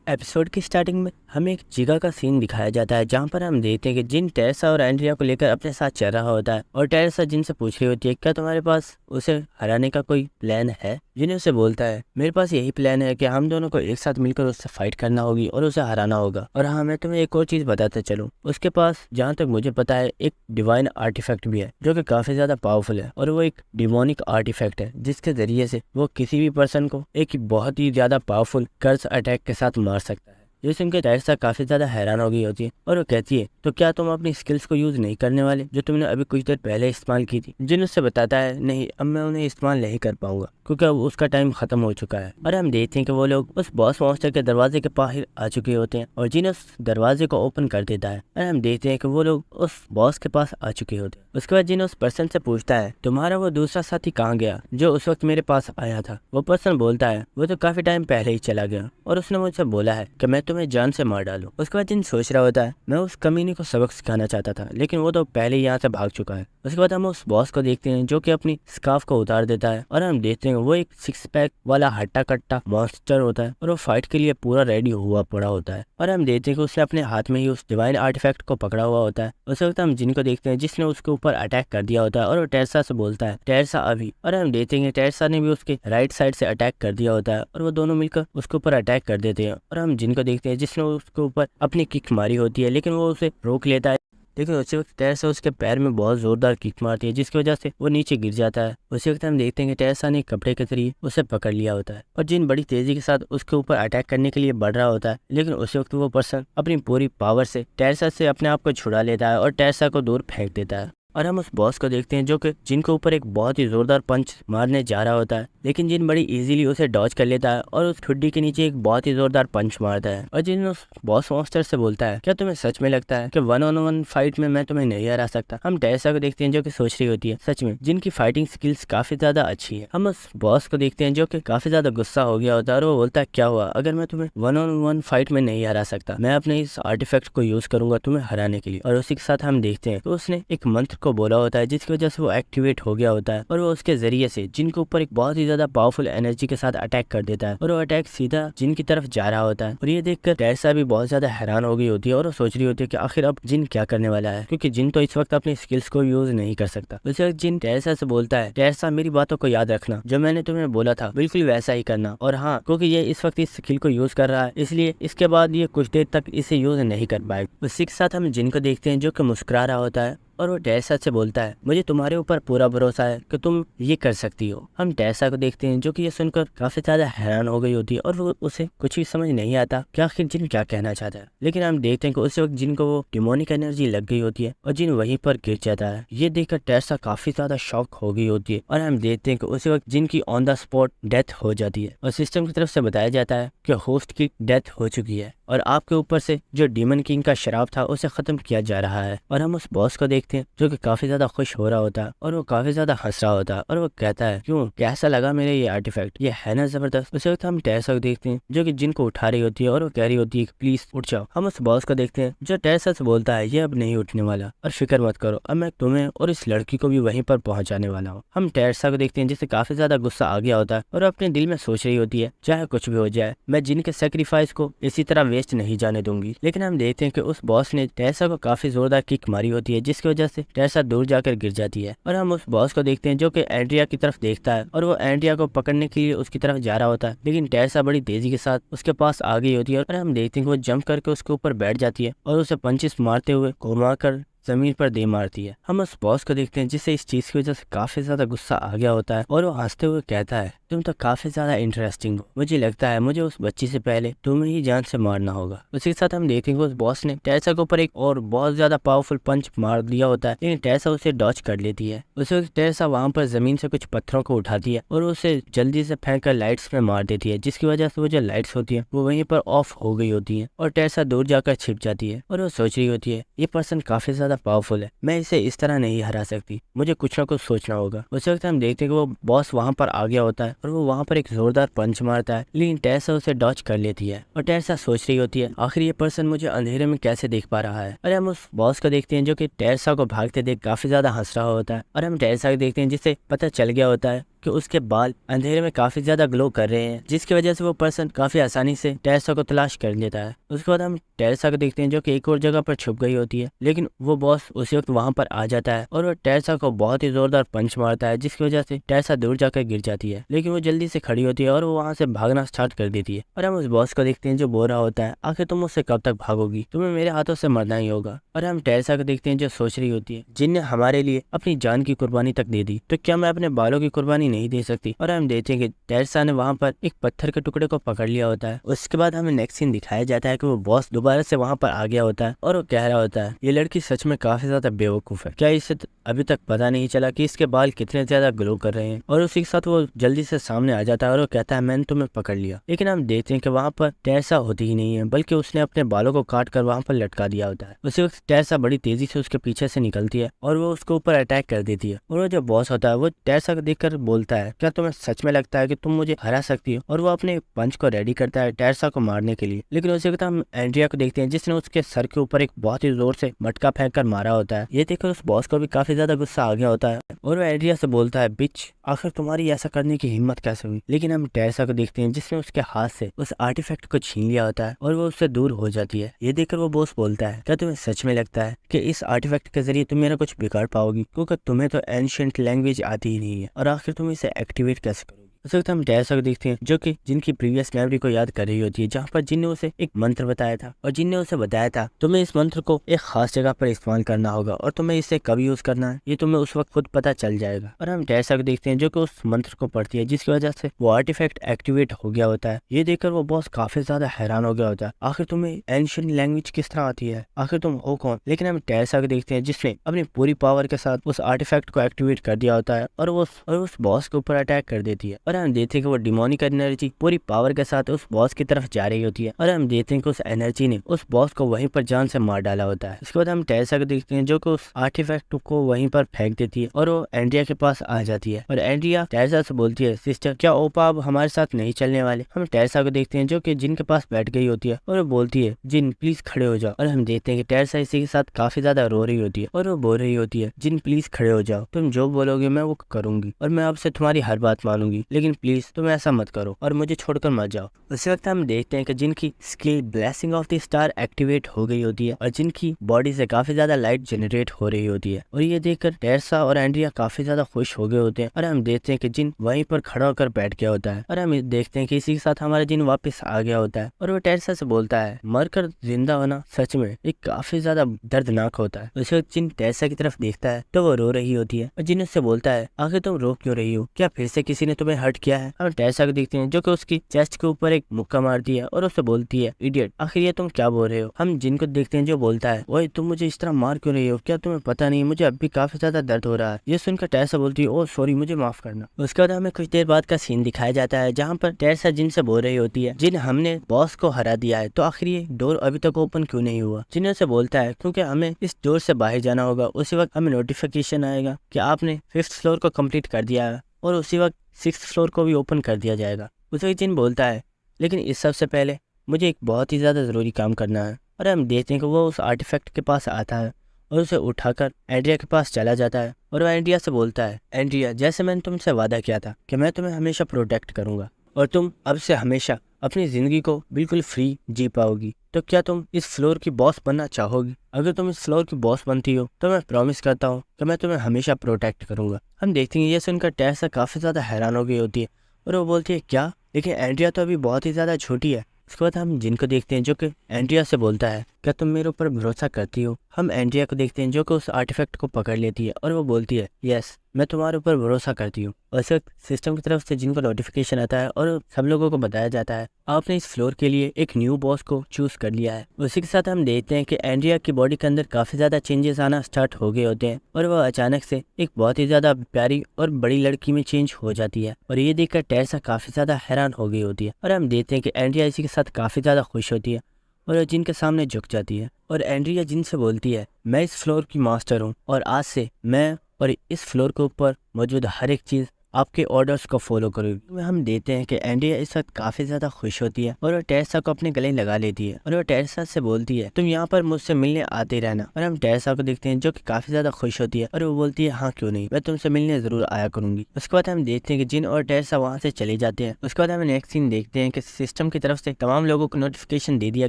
Episode की starting में हमें एक जगह का सीन दिखाया जाता है जहाँ पर हम देखते हैं कि जिन टेरेसा और एंड्रिया को लेकर अपने साथ चल रहा होता है और टेरेसा जिन से पूछ रही होती है क्या तुम्हारे पास उसे हराने का कोई प्लान है। जिन्हें उसे बोलता है मेरे पास यही प्लान है कि हम दोनों को एक साथ मिलकर उससे फाइट करना होगी और उसे हराना होगा। और हाँ, मैं तुम्हें एक और चीज बताते चलूं, उसके पास जहाँ तक मुझे पता है एक डिवाइन आर्टिफैक्ट भी है जो कि काफी ज्यादा पावरफुल है और वो एक डिमोनिक आर्टिफैक्ट है जिसके जरिए से वो किसी भी पर्सन को एक बहुत ही ज्यादा पावरफुल कर्स अटैक के साथ मार सकता है। ये सुनकर टेरेसा काफी ज्यादा हैरान हो गई होती है और वो कहती है तो क्या तुम अपनी स्किल्स को यूज नहीं करने वाले जो तुमने अभी कुछ देर पहले इस्तेमाल की थी। जिन उससे बताता है नहीं, अब मैं उन्हें इस्तेमाल नहीं कर पाऊंगा क्योंकि अब उसका टाइम खत्म हो चुका है। और हम देखते हैं कि वो लोग उस बॉस मॉन्स्टर के दरवाजे के बाहर आ चुके होते हैं और जिन उस दरवाजे को ओपन कर देता है और हम देखते हैं कि वो लोग उस बॉस के पास आ चुके होते हैं। उसके बाद जिन उस पर्सन से पूछता है तुम्हारा वो दूसरा साथी कहाँ गया जो उस वक्त मेरे पास आया था। वो पर्सन बोलता है वो तो काफी टाइम पहले ही चला गया और उसने मुझसे बोला है कि मैं तुम्हें जान से मार डालूं। उसके बाद जिन सोच रहा होता है मैं उस कमीने को सबक सिखाना चाहता था लेकिन वो तो पहले ही यहाँ से भाग चुका है। उसके बाद हम उस बॉस को देखते हैं जो कि अपनी स्कार्फ को उतार देता है और हम देखते हैं वो एक 6 पैक वाला हट्टा कट्टा मॉन्स्टर होता है और वो फाइट के लिए पूरा रेडी हुआ पड़ा होता है। और हम देखते हैं कि उसने अपने हाथ में ही उस डिवाइन आर्टिफैक्ट को पकड़ा हुआ होता है। उस वक्त हम जिनको देखते हैं जिसने उसके ऊपर अटैक कर दिया होता है और वो टेरेसा से बोलता है टेरेसा अभी। और हम देखते हैं टेरेसा ने भी उसके राइट साइड से अटैक कर दिया होता है और वो दोनों मिलकर उसके ऊपर अटैक कर देते हैं। और हम जिनको देखते हैं जिसने उसके ऊपर अपनी किक मारी होती है लेकिन वो उसे रोक लेता है। लेकिन उसी वक्त टेरेसा उसके पैर में बहुत जोरदार किक मारती है जिसकी वजह से वो नीचे गिर जाता है। उसी वक्त हम देखते हैं कि टेरेसा ने कपड़े के जरिए उसे पकड़ लिया होता है और जिन बड़ी तेजी के साथ उसके ऊपर अटैक करने के लिए बढ़ रहा होता है। लेकिन उसी वक्त वो पर्सन अपनी पूरी पावर से टेरेसा से अपने आप को छुड़ा लेता है और टेरेसा को दूर फेंक देता है। और हम उस बॉस को देखते हैं जो कि जिनके ऊपर एक बहुत ही जोरदार पंच मारने जा रहा होता है लेकिन जिन बड़ी इजीली उसे डॉज कर लेता है और उस ठुड्डी के नीचे एक बहुत ही जोरदार पंच मारता है। और जिन उस बॉस मॉन्स्टर से बोलता है क्या तुम्हें सच में लगता है कि 1-on-1 फाइट में मैं तुम्हें नहीं हरा सकता। हम टेरेसा को देखते हैं जो कि सोच रही होती है सच में जिनकी फाइटिंग स्किल्स काफी ज्यादा अच्छी है। हम उस बॉस को देखते हैं जो कि काफी ज्यादा गुस्सा हो गया होता है और वो बोलता है क्या हुआ अगर मैं तुम्हें 1-on-1 फाइट में नहीं हरा सकता, मैं अपने इस आर्टिफैक्ट को यूज करूंगा तुम्हें हराने के लिए। और उसी के साथ हम देखते हैं तो उसने एक मंत्र को बोला होता है जिसकी वजह से वो एक्टिवेट हो गया होता है और वो उसके जरिए से जिनको ऊपर एक बहुत ही ज्यादा पावरफुल एनर्जी के साथ अटैक कर देता है और वो अटैक सीधा जिन की तरफ जा रहा होता है। और ये देखकर टेरेसा भी बहुत ज्यादा हैरान हो गई होती है और वो सोच रही होती है कि आखिर अब जिन क्या करने वाला है क्योंकि जिन तो इस वक्त अपनी स्किल्स को यूज नहीं कर सकता। उस वक्त जिन टेरेसा से बोलता है टेरेसा मेरी बातों को याद रखना, जो मैंने तुम्हें बोला था बिल्कुल वैसा ही करना। और हाँ, क्योंकि ये इस वक्त इस स्किल को यूज कर रहा है इसलिए इसके बाद ये कुछ देर तक इसे यूज नहीं कर पाएगा। उसी के साथ हम जिन को देखते हैं जो कि मुस्कुरा रहा होता है और वो टेरेसा से बोलता है मुझे तुम्हारे ऊपर पूरा भरोसा है कि तुम ये कर सकती हो। हम टेरेसा को देखते हैं जो कि ये सुनकर काफी ज्यादा हैरान हो गई होती है और वो उसे कुछ भी समझ नहीं आता कि आखिर जिन क्या कहना चाहता है। लेकिन हम देखते हैं कि उस वक्त जिन को वो डिमोनिक एनर्जी लग गई होती है और जिन वहीं पर गिर जाता है। ये देखकर टेरेसा काफी ज्यादा शॉक हो गई होती है और हम देखते हैं कि उसी वक्त जिन की ऑन द स्पॉट डेथ हो जाती है और सिस्टम की तरफ से बताया जाता है कि होस्ट की डेथ हो चुकी है और आपके ऊपर से जो डीमन किंग का शराब था उसे खत्म किया जा रहा है। और हम उस बॉस को देखते हैं जो कि काफी ज्यादा खुश हो रहा होता है और वो काफी ज्यादा हंस रहा होता है और वो कहता है क्यों, कैसा लगा मेरे ये आर्टिफैक्ट, ये है ना जबरदस्त। उसी वक्त हम टेरेसा को देखते हैं जो कि जिनको उठा रही होती है और वो कह रही होती है प्लीज उठ जाओ। हम उस बॉस को देखते हैं जो टेरेसा से बोलता है ये अब नहीं उठने वाला और फिक्र मत करो, अब मैं तुम्हें और इस लड़की को भी वहीं पर पहुंचाने वाला हूँ। हम टेरेसा को देखते हैं जिससे काफी ज्यादा गुस्सा आ गया होता है और अपने दिल में सोच रही होती है चाहे कुछ भी हो जाए मैं जिनके सेक्रीफाइस को इसी तरह वेस्ट नहीं जाने दूंगी। लेकिन हम देखते हैं कि उस बॉस ने टेरेसा को काफी जोरदार किक मारी होती है जिसकी वजह से टेरेसा दूर जाकर गिर जाती है। और हम उस बॉस को देखते हैं जो कि एंड्रिया की तरफ देखता है और वो एंड्रिया को पकड़ने के लिए उसकी तरफ जा रहा होता है लेकिन टेरेसा बड़ी तेजी के साथ उसके पास आ गई होती है और हम देखते हैं कि वो जंप करके उसके ऊपर बैठ जाती है और उसे पंचेस मारते हुए घुमा कर जमीन पर दे मारती है। हम उस बॉस को देखते हैं जिससे इस चीज की वजह से काफी ज्यादा गुस्सा आ गया होता है और वो हंसते हुए कहता है तुम तो काफी ज्यादा इंटरेस्टिंग हो, मुझे लगता है मुझे उस बच्ची से पहले तुम्हें ही जान से मारना होगा। उसी के साथ हम देखेंगे उस बॉस ने टेरेसा के ऊपर एक और बहुत ज्यादा पावरफुल पंच मार दिया होता है लेकिन टेरेसा उसे डॉच कर लेती है। उसी वक्त टेरेसा वहां पर जमीन से कुछ पत्थरों को उठाती है और उसे जल्दी से फेंक कर लाइट्स में मार देती है जिसकी वजह से वो जो लाइट्स होती है वो वहीं पर ऑफ हो गई होती है और टेरेसा दूर जाकर छिप जाती है और वो सोच रही होती है ये पर्सन काफी ज्यादा पावरफुल है, मैं इसे इस तरह नहीं हरा सकती, मुझे कुछ ना कुछ सोचना होगा। उस वक्त हम देखते हैं कि वो बॉस वहां पर आ गया होता है और वो वहां पर एक जोरदार पंच मारता है लेकिन टेरेसा उसे डॉच कर लेती है और टेरेसा सोच रही होती है आखिर ये पर्सन मुझे अंधेरे में कैसे देख पा रहा है। और हम उस बॉस को देखते हैं जो कि टेरेसा को भागते देख काफी ज्यादा हंस रहा होता है और हम टेरेसा को देखते हैं जिससे पता चल गया होता है कि उसके बाल अंधेरे में काफी ज्यादा ग्लो कर रहे हैं, जिसकी वजह से वो पर्सन काफी आसानी से टेरेसा को तलाश कर लेता है। उसके बाद हम टेरेसा को देखते हैं जो कि एक और जगह पर छुप गई होती है, लेकिन वो बॉस उसी वक्त वहां पर आ जाता है और वो टेरेसा को बहुत ही जोरदार पंच मारता है, जिसकी वजह से टेरेसा दूर जाकर गिर जाती है। लेकिन वो जल्दी से खड़ी होती है और वो वहां से भागना स्टार्ट कर देती है। और हम उस बॉस को देखते हैं जो बोल रहा होता है, आखिर तुम मुझसे कब तक भागोगी, तुम्हें मेरे हाथों से मरना ही होगा। और हम टेरेसा को देखते हैं जो सोच रही होती है, जिन ने हमारे लिए अपनी जान की कुर्बानी तक दे दी, तो क्या मैं अपने बालों की कुर्बानी नहीं दे सकती। और हम देखते हैं कि टेरेसा ने वहां पर एक पत्थर के टुकड़े को पकड़ लिया होता है। उसके बाद हमें नेक्स्ट सीन दिखाया जाता है कि वो बॉस दोबारा से वहां पर आ गया होता है और वो कह रहा होता है, ये लड़की सच में काफी ज्यादा बेवकूफ है, क्या इसे अभी तक पता नहीं चला कि इसके बाल कितने ज्यादा ग्लो कर रहे हैं। और उसी के साथ वो जल्दी से सामने आ जाता है और वो कहता है, मैंने तुम्हें पकड़ लिया। लेकिन हम देखते हैं कि वहां पर टेरेसा होती ही नहीं है, बल्कि उसने अपने बालों को काट कर वहां पर लटका दिया होता है। उसी वक्त टेरेसा बड़ी तेजी से उसके पीछे से निकलती है और वो उसके ऊपर अटैक कर देती है। और वो जो बॉस होता है वो टेरेसा को देखकर बोलता है, क्या तुम्हें सच में लगता है कि तुम मुझे हरा सकती हो। और वो अपने पंच को रेडी करता है टेरेसा को मारने के लिए। लेकिन उसी वक्त हम एंड्रिया को देखते हैं जिसने उसके सर के ऊपर एक बहुत ही जोर से मटका फेंक कर मारा होता है। ये देखकर उस बॉस को भी काफी ज्यादा गुस्सा आ गया होता है और वो एंड्रिया से बोलता है, बिच आखिर तुम्हारी ऐसा करने की हिम्मत कैसे हुई। लेकिन हम टेरेसा को देखते हैं जिसने उसके हाथ से उस आर्टिफैक्ट को छीन लिया होता है और वो उससे दूर हो जाती है। ये देखकर वो बॉस बोलता है, क्या तुम्हें सच में लगता है कि इस आर्टिफैक्ट के जरिए तुम मेरा कुछ बिगाड़ पाओगी, क्योंकि तुम्हें तो एंशिएंट लैंग्वेज आती ही नहीं है, और आखिर तुम इसे एक्टिवेट कैसे करोगी। उस वक्त हम टेरेसा को देखते हैं जो कि जिनकी प्रीवियस मेमोरी को याद कर रही होती है, जहाँ पर जिन ने उसे एक मंत्र बताया था और जिन ने उसे बताया था तुम्हें इस मंत्र को एक खास जगह पर इस्तेमाल करना होगा और तुम्हें इसे कब यूज करना है ये तुम्हें उस वक्त खुद पता चल जाएगा। और हम टेरेसा को देखते हैं जो कि उस मंत्र को पढ़ती है, जिसकी वजह से वो आर्टिफैक्ट एक्टिवेट हो गया होता है। ये देखकर वो बॉस काफी ज्यादा हैरान हो गया होता है, आखिर तुम्हें एंशिएंट लैंग्वेज किस तरह आती है, आखिर तुम हो कौन। लेकिन हम टेरेसा को देखते हैं जिसने अपनी पूरी पावर के साथ उस आर्टिफैक्ट को एक्टिवेट कर दिया होता है और उस बॉस के ऊपर अटैक कर देती है। और हम देखते हैं कि वो डिमोनिक एनर्जी पूरी पावर के साथ उस बॉस की तरफ जा रही होती है और हम देखते हैं कि उस एनर्जी ने उस बॉस को वहीं पर जान से मार डाला होता है। इसके बाद हम टेरेसा को देखते हैं जो कि उस आर्टिफैक्ट को वहीं पर फेंक देती है और वो एंड्रिया के पास आ जाती है। और एंड्रिया टेरेसा से बोलती है, सिस्टर क्या ओपा अब हमारे साथ नहीं चलने वाले। हम टेरेसा को देखते हैं जो कि जिन के पास बैठ गई होती है और वो बोलती है, जिन प्लीज खड़े हो जाओ। और हम देखते हैं कि टेरेसा इसी के साथ काफी ज्यादा रो रही होती है और वो बोल रही होती है, जिन प्लीज खड़े हो जाओ, तुम जो बोलोगे मैं वो करूंगी और मैं आपसे तुम्हारी हर बात मानूंगी, लेकिन प्लीज तुम ऐसा मत करो और मुझे छोड़कर मत जाओ। उसी वक्त हम देखते हैं कि जिनकी skill blessing of the star activate हो गई होती है और जिनकी बॉडी से काफी ज्यादा लाइट जनरेट हो रही होती है। और ये देखकर टेरेसा और एंड्रिया काफी ज्यादा खुश हो गए होते हैं और हम देखते हैं कि जिन वहीं पर खड़ा होकर बैठ गया होता है। और हम देखते हैं कि इसी के साथ हमारा जिन वापस आ गया होता है और वो टेरेसा से बोलता है, मरकर जिंदा होना सच में एक काफी ज्यादा दर्दनाक होता है। उसी वक्त जिन टेरेसा की तरफ देखता है तो वो रो रही होती है और जिन उससे बोलता है, आखिर तुम रो क्यों रही हो, क्या फिर से किसी ने तुम्हें हर्ट किया है। हम टेरेसा को देखते हैं जो कि उसकी चेस्ट के ऊपर एक मुक्का मारती है और उससे बोलती है, इडियट आखिर ये तुम क्या बोल रहे हो। हम जिनको देखते हैं जो बोलता है, ओए तुम मुझे इस तरह मार क्यों रही हो, क्या तुम्हें पता नहीं मुझे अब भी काफी ज्यादा दर्द हो रहा है। ये सुनकर टेरेसा बोलती है, ओ सॉरी मुझे माफ करना। उसके बाद हमें कुछ देर बाद का सीन दिखाया जाता है जहाँ पर टेरेसा जिन से बोल रही होती है, जिन हमने बॉस को हरा दिया है तो आखिर ये डोर अभी तक ओपन क्यों नहीं हुआ। जिन से बोलता है क्योंकि हमें इस डोर से बाहर जाना होगा। उसी वक्त हमें नोटिफिकेशन आएगा कि आपने 5th फ्लोर को कंप्लीट कर दिया है और उसी वक्त 6th फ्लोर को भी ओपन कर दिया जाएगा। उसी वक्त जिन बोलता है, लेकिन इस सबसे पहले मुझे एक बहुत ही ज़्यादा ज़रूरी काम करना है। और हम देखते हैं कि वो उस आर्टिफैक्ट के पास आता है और उसे उठाकर एंड्रिया के पास चला जाता है और वो एंड्रिया से बोलता है, एंड्रिया जैसे मैंने तुमसे वादा किया था कि मैं तुम्हें हमेशा प्रोटेक्ट करूंगा और तुम अब से हमेशा अपनी ज़िंदगी को बिल्कुल फ्री जी पाओगी, तो क्या तुम इस फ्लोर की बॉस बनना चाहोगी। अगर तुम इस फ्लोर की बॉस बनती हो तो मैं प्रॉमिस करता हूँ कि मैं तुम्हें हमेशा प्रोटेक्ट करूंगा। हम देखते हैं ये सुनकर टेरेसा काफ़ी ज़्यादा हैरान हो गई होती है और वो बोलती है, क्या, लेकिन एंड्रिया तो अभी बहुत ही ज़्यादा छोटी है। उसके बाद हम जिनको देखते हैं जो कि एंड्रिया से बोलता है, क्या तुम मेरे ऊपर भरोसा करती हो। हम एंड्रिया को देखते हैं जो कि उस आर्टिफैक्ट को पकड़ लेती है और वो बोलती है, यस मैं तुम्हारे ऊपर भरोसा करती हूँ। और इस वक्त सिस्टम की तरफ से जिनको नोटिफिकेशन आता है और सब लोगों को बताया जाता है, आपने इस फ्लोर के लिए एक न्यू बॉस को चूज कर लिया है। उसी के साथ हम देखते हैं कि एंड्रिया की बॉडी के अंदर काफी ज्यादा चेंजेस आना स्टार्ट हो गए होते हैं और वह अचानक से एक बहुत ही ज्यादा प्यारी और बड़ी लड़की में चेंज हो जाती है। और ये देखकर टेरेसा काफी ज्यादा हैरान हो गई होती है और हम देखते हैं कि एंड्रिया इसी के साथ काफी ज्यादा खुश होती है और जिन के सामने झुक जाती है। और एंड्रिया जिन से बोलती है, मैं इस फ्लोर की मास्टर हूँ और आज से मैं और इस फ्लोर के ऊपर मौजूद हर एक चीज आपके ऑर्डर्स को फॉलो करूंगी। हम देखते हैं कि एंड्रिया इस वक्त काफी ज्यादा खुश होती है और वो टेरेसा को अपने गले लगा लेती है और वो टेरेसा से बोलती है तुम यहाँ पर मुझसे मिलने आते रहना। और हम टेरेसा को देखते हैं जो कि काफी ज्यादा खुश होती है और वो बोलती है हाँ क्यों नहीं, मैं तुमसे मिलने जरूर आया करूंगी। उसके बाद हम देखते हैं कि जिन और टेरेसा वहाँ से चले जाते हैं। उसके बाद हम नेक्स्ट सीन देखते हैं कि सिस्टम की तरफ से तमाम लोगों को नोटिफिकेशन दे दिया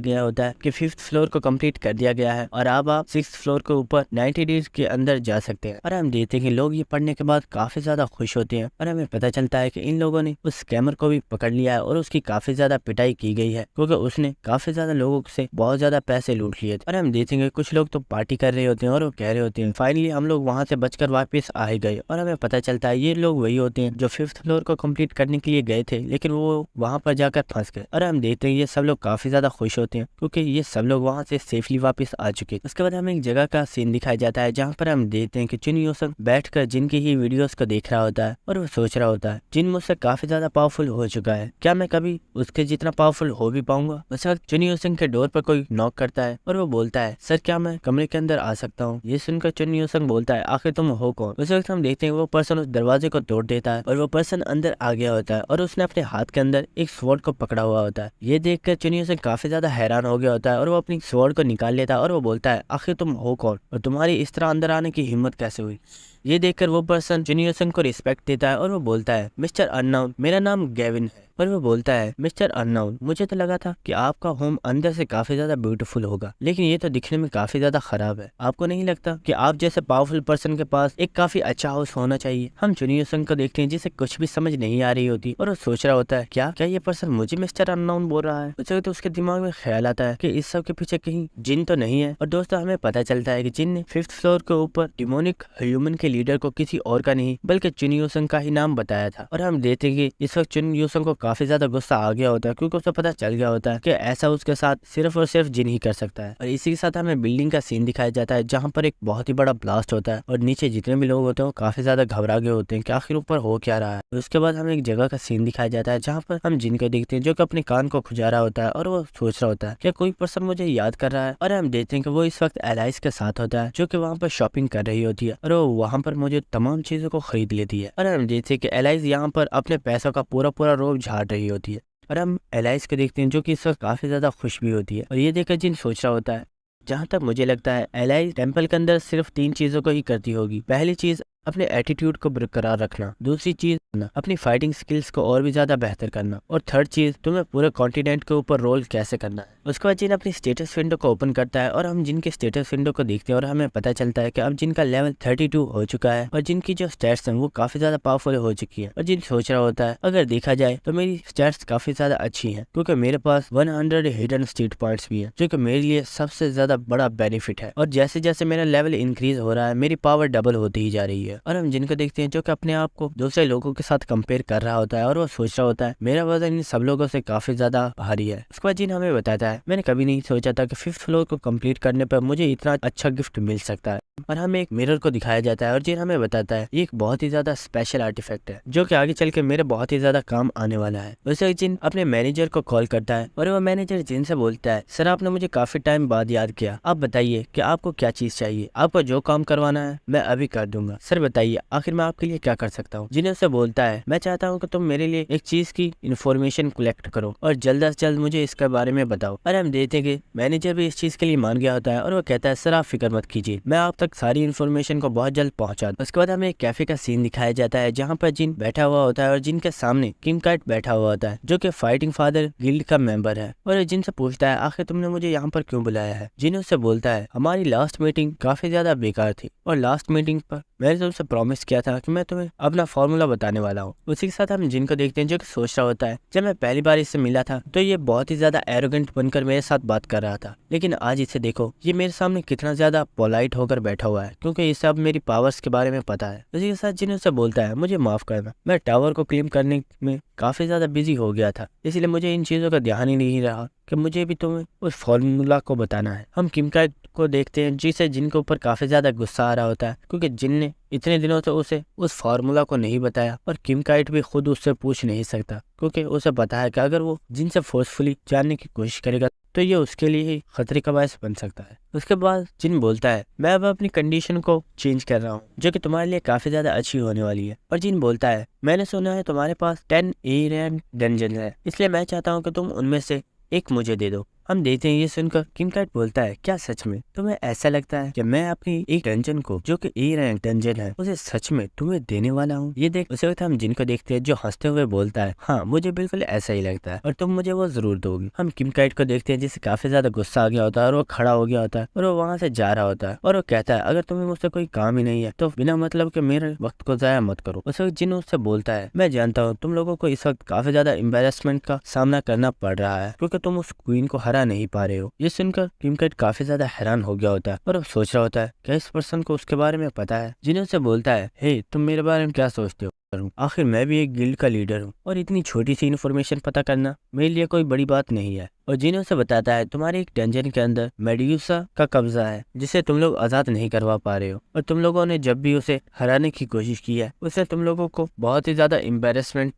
गया होता है कि 5th फ्लोर को कंप्लीट कर दिया गया है और अब आप 6th फ्लोर के ऊपर 90 डेज के अंदर जा सकते हैं। और हम देखते हैं कि लोग ये पढ़ने के बाद काफी ज्यादा खुश होते हैं और हमें पता चलता है कि इन लोगों ने उस स्कैमर को भी पकड़ लिया है और उसकी काफी ज्यादा पिटाई की गई है क्योंकि उसने काफी ज्यादा लोगों से बहुत ज्यादा पैसे लूट लिए थे। और हम देखेंगे कुछ लोग तो पार्टी कर रहे होते हैं और वो कह रहे होते हैं फाइनली हम लोग वहाँ से बचकर वापस आ ही गए। और हमें पता चलता है ये लोग वही होते हैं जो 5th फ्लोर को कंप्लीट करने के लिए गए थे लेकिन वो वहाँ पर जाकर फंस गए। और हम देखते हैं ये सब लोग काफी ज्यादा खुश होते हैं क्योंकि ये सब लोग वहाँ से सेफली वापस आ चुके। उसके बाद हमें एक जगह का सीन दिखाया जाता है जहाँ पर हम देखते हैं कि चुन यूसुफ बैठकर जिनकी ही वीडियोस को देख रहा होता है और वो सोच रहा होता है जिन मुझसे काफी ज्यादा पावरफुल हो चुका है, क्या मैं कभी उसके जितना पावरफुल हो भी पाऊंगा। उस वक्त चुन यूसुफ के डोर पर कोई नॉक करता है और वो बोलता है सर क्या मैं कमरे के अंदर आ सकता हूँ। ये सुनकर चुन यूसुफ बोलता है आखिर तुम हो कौन। उस वक्त हम देखते हैं वो पर्सन उस दरवाजे को तोड़ देता है और वो पर्सन अंदर आ गया होता है और उसने अपने हाथ के अंदर एक स्वॉर्ड को पकड़ा हुआ होता है। ये देखकर चुन यूसुफ काफी ज्यादा हैरान हो गया होता है और वो अपनी स्वॉर्ड को निकाल लेता है और वो बोलता है आखिर तुम हो कौन और तुम्हारी इस तरह अंदर आने की हिम्मत कैसे हुई। ये देखकर वो पर्सन चुन यूसुफ को रिस्पेक्ट देता है और वो बोलता है मिस्टर अननोन, मेरा नाम गेविन है। और वो बोलता है मिस्टर अननोन, मुझे तो लगा था कि आपका होम अंदर से काफी ज्यादा ब्यूटीफुल होगा लेकिन ये तो दिखने में काफी ज्यादा खराब है। आपको नहीं लगता कि आप जैसे पावरफुल पर्सन के पास एक काफी अच्छा हाउस होना चाहिए। हम चुन यूसुफ को देखते हैं जिसे कुछ भी समझ नहीं आ रही होती और वो सोच रहा होता है क्या ये पर्सन मुझे मिस्टर अननोन बोल रहा है। उसे तो उसके दिमाग में ख्याल आता है कि इस सब के पीछे कहीं जिन तो नहीं है। और दोस्तों हमें पता चलता है कि जिन ने 5th फ्लोर के ऊपर डिमोनिक ह्यूमन के लीडर को किसी और का नहीं बल्कि चुन यूसुफ का ही नाम बताया था। और हम देखते हैं कि इस वक्त चुन यूसुफ को काफी ज्यादा गुस्सा आ गया होता है क्योंकि उसे पता चल गया होता है कि ऐसा उसके साथ सिर्फ और सिर्फ जिन ही कर सकता है। और इसी के साथ हमें बिल्डिंग का सीन दिखाया जाता है जहाँ पर एक बहुत ही बड़ा ब्लास्ट होता है और नीचे जितने भी लोग होते हैं वो काफी ज्यादा घबरा गए होते हैं कि आखिर ऊपर हो क्या रहा है। उसके बाद हमें एक जगह का सीन दिखाया जाता है जहाँ पर हम जिन को देखते हैं जो कि अपने कान को खुजा रहा होता है और वो सोच रहा होता है क्या कोई पर्सन मुझे याद कर रहा है। और हम देखते हैं कि वो इस वक्त एलाइस के साथ होता है जो कि वहाँ पर शॉपिंग कर रही होती है और वो वहाँ पर मुझे तमाम चीजों को खरीद लेती है। और हम देखते हैं कि एलाइस यहाँ पर अपने पैसों का पूरा रोब झाड़ रही होती है। और हम एलाइस को देखते हैं जो कि इस वक्त काफी ज्यादा खुश भी होती है। और ये देखकर जिन सोच रहा होता है जहाँ तक मुझे लगता है एलाइस टेम्पल के अंदर सिर्फ 3 चीजों को ही करती होगी। पहली चीज अपने एटीट्यूड को बरकरार रखना, दूसरी चीज अपनी फाइटिंग स्किल्स को और भी ज्यादा बेहतर करना और थर्ड चीज तुम्हें पूरे कॉन्टिनेंट के ऊपर रोल कैसे करना है। उसके बाद जिन अपनी स्टेटस विंडो को ओपन करता है और हम जिनके स्टेटस विंडो को देखते हैं और हमें पता चलता है कि अब जिनका लेवल 32 हो चुका है और जिनकी जो स्टैट्स हैं वो काफी ज्यादा पावरफुल हो चुकी है। और जिन सोच रहा होता है अगर देखा जाए तो मेरी स्टैट्स काफी ज्यादा अच्छी है क्योंकि मेरे पास 100 हिडन स्टेट पॉइंट्स भी है जो कि मेरे लिए सबसे ज्यादा बड़ा बेनिफिट है। और जैसे जैसे मेरा लेवल इंक्रीज हो रहा है मेरी पावर डबल होती ही जा रही है। और हम जिनको देखते हैं जो कि अपने आप को दूसरे लोगों के साथ कंपेयर कर रहा होता है और वो सोच रहा होता है मेरा वजन इन सब लोगों से काफी ज्यादा भारी है। उसके बाद जिन हमें बताता है मैंने कभी नहीं सोचा था कि 5th फ्लोर को कंप्लीट करने पर मुझे इतना अच्छा गिफ्ट मिल सकता है। और हमें एक मिरर को दिखाया जाता है और जिन हमें बताता है ये एक बहुत ही ज्यादा स्पेशल आर्टिफैक्ट है जो कि आगे चल के मेरे बहुत ही ज्यादा काम आने वाला है। वैसे जिन अपने मैनेजर को कॉल करता है और वो मैनेजर जिन से बोलता है सर आपने मुझे काफी टाइम बाद याद किया, आप बताइए कि आपको क्या चीज चाहिए, आपको जो काम करवाना है मैं अभी कर दूंगा। सर बताइए आखिर मैं आपके लिए क्या कर सकता हूँ। जिन्हें से बोलता है मैं चाहता हूँ कि तुम मेरे लिए एक चीज की इन्फॉर्मेशन कलेक्ट करो और जल्द से जल्द मुझे इसके बारे में बताओ। और हम देखते हैं कि मैनेजर भी इस चीज के लिए मान गया होता है और वो कहता है सर आप फिक्र मत कीजिए, मैं आप तक सारी इन्फॉर्मेशन को बहुत जल्द पहुंचा दूं। उसके बाद हमें एक कैफे का सीन दिखाया जाता है जहाँ पर जिन बैठा हुआ होता है और जिनके सामने किम काइट बैठा हुआ होता है जो कि फाइटिंग फादर गिल्ड का मेंबर है। और जिन से पूछता है आखिर तुमने मुझे यहाँ पर क्यों बुलाया है। जिन उससे बोलता है हमारी लास्ट मीटिंग काफी ज्यादा बेकार थी और लास्ट मीटिंग पर मैंने तुमसे प्रॉमिस किया था कि मैं तुम्हें अपना फॉर्मूला बताने वाला हूँ। उसी के साथ हम जिनको देखते हैं जो कि सोच रहा होता है जब मैं पहली बार इससे मिला था तो ये बहुत ही ज्यादा एरोगेंट बनकर मेरे साथ बात कर रहा था, लेकिन आज इसे देखो ये मेरे सामने कितना ज्यादा पोलाइट होकर बैठा हुआ है क्योंकि इसे अब मेरी पावर्स के बारे में पता है। उसी के साथ जिन से बोलता है मुझे माफ करना, मैं टावर को क्लेम करने में काफी ज्यादा बिजी हो गया था इसलिए मुझे इन चीजों का ध्यान ही नहीं रहा। कि मुझे भी तुम्हें उस फॉर्मूला को बताना है। हम किम काइट को देखते हैं जिसे जिन के ऊपर काफी ज्यादा गुस्सा आ रहा होता है क्योंकि जिन ने इतने दिनों से उसे उस फार्मूला को नहीं बताया, और किम काइट भी खुद उससे पूछ नहीं सकता क्योंकि उसे पता है कि अगर वो जिन से फोर्सफुली जानने की कोशिश करेगा तो ये उसके लिए ही खतरे का बायस बन सकता है। उसके बाद जिन बोलता है मैं अब अपनी कंडीशन को चेंज कर रहा हूँ जो कि तुम्हारे लिए काफी ज्यादा अच्छी होने वाली है। और जिन बोलता है मैंने सुना है तुम्हारे पास 10 ए रैंक डंजन है, इसलिए मैं चाहता हूँ कि तुम उनमें से एक मुझे दे दो। हम देखते हैं ये सुनकर किम काइट बोलता है क्या सच में तुम्हें ऐसा लगता है कि मैं अपनी एक डंजन को जो कि ए रैंक डंजन है उसे सच में तुम्हें देने वाला हूँ? ये देख उसे वक्त हम जिनको देखते हैं जो हंसते हुए बोलता है हाँ मुझे बिल्कुल ऐसा ही लगता है और तुम मुझे वो जरूर दोगी। हम किम काइट को देखते हैं जिसे काफी ज्यादा गुस्सा आ गया होता है और वो खड़ा हो गया होता है और वो वहाँ से जा रहा होता है और वो कहता है अगर तुम्हें मुझसे कोई काम ही नहीं है तो बिना मतलब के मेरे वक्त को जाया मत करो। उस वक्त जिन उससे बोलता है मैं जानता हूँ तुम लोगों को इस वक्त काफी ज्यादा एम्बेरसमेंट का सामना करना पड़ रहा है क्योंकि तुम उस क्वीन को हरा नहीं पा रहे हो। ये सुनकर किम काइट काफी ज्यादा हैरान हो गया होता है और वो सोच रहा होता है क्या इस पर्सन को उसके बारे में पता है। जिन्हों से बोलता है हे तुम मेरे बारे में क्या सोचते हो, आखिर मैं भी एक गिल्ड का लीडर हूँ और इतनी छोटी सी इन्फॉर्मेशन पता करना मेरे लिए कोई बड़ी बात नहीं है। और जिन्हों से बताता है तुम्हारे एक डंजन के अंदर मेड्यूसा का कब्जा है जिसे तुम लोग आजाद नहीं करवा पा रहे हो और तुम लोगों ने जब भी उसे हराने की कोशिश की है उससे तुम लोगों को बहुत ही ज्यादा एम्बेरसमेंट,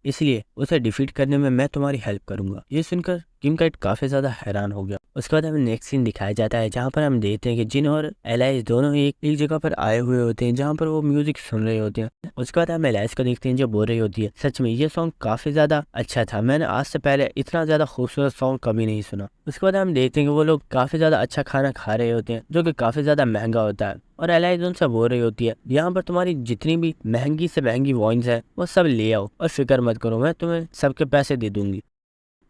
इसलिए उसे डिफीट करने में मैं तुम्हारी हेल्प करूंगा। ये सुनकर किम काइट काफी ज्यादा हैरान हो गया। उसके बाद हमें नेक्स्ट सीन दिखाया जाता है जहाँ पर हम देखते हैं कि जिन और एलाइस दोनों ही एक जगह पर आए हुए होते हैं जहाँ पर वो म्यूजिक सुन रहे होते हैं। उसके बाद हम एलाइस को देखते हैं जो बोल रही होती है सच में ये सॉन्ग काफी ज्यादा अच्छा था, मैंने आज से पहले इतना ज्यादा खूबसूरत सॉन्ग कभी नहीं सुना। उसके बाद हम देखते हैं कि वो लोग काफी ज्यादा अच्छा खाना खा रहे होते हैं जो कि काफी ज्यादा महंगा होता है और एलाइस उनसे बोल रही होती है यहाँ पर तुम्हारी जितनी भी महंगी से महंगी वाइन्स है वो सब ले आओ और फिक्र मत करो मैं तुम्हें सबके पैसे दे दूंगी।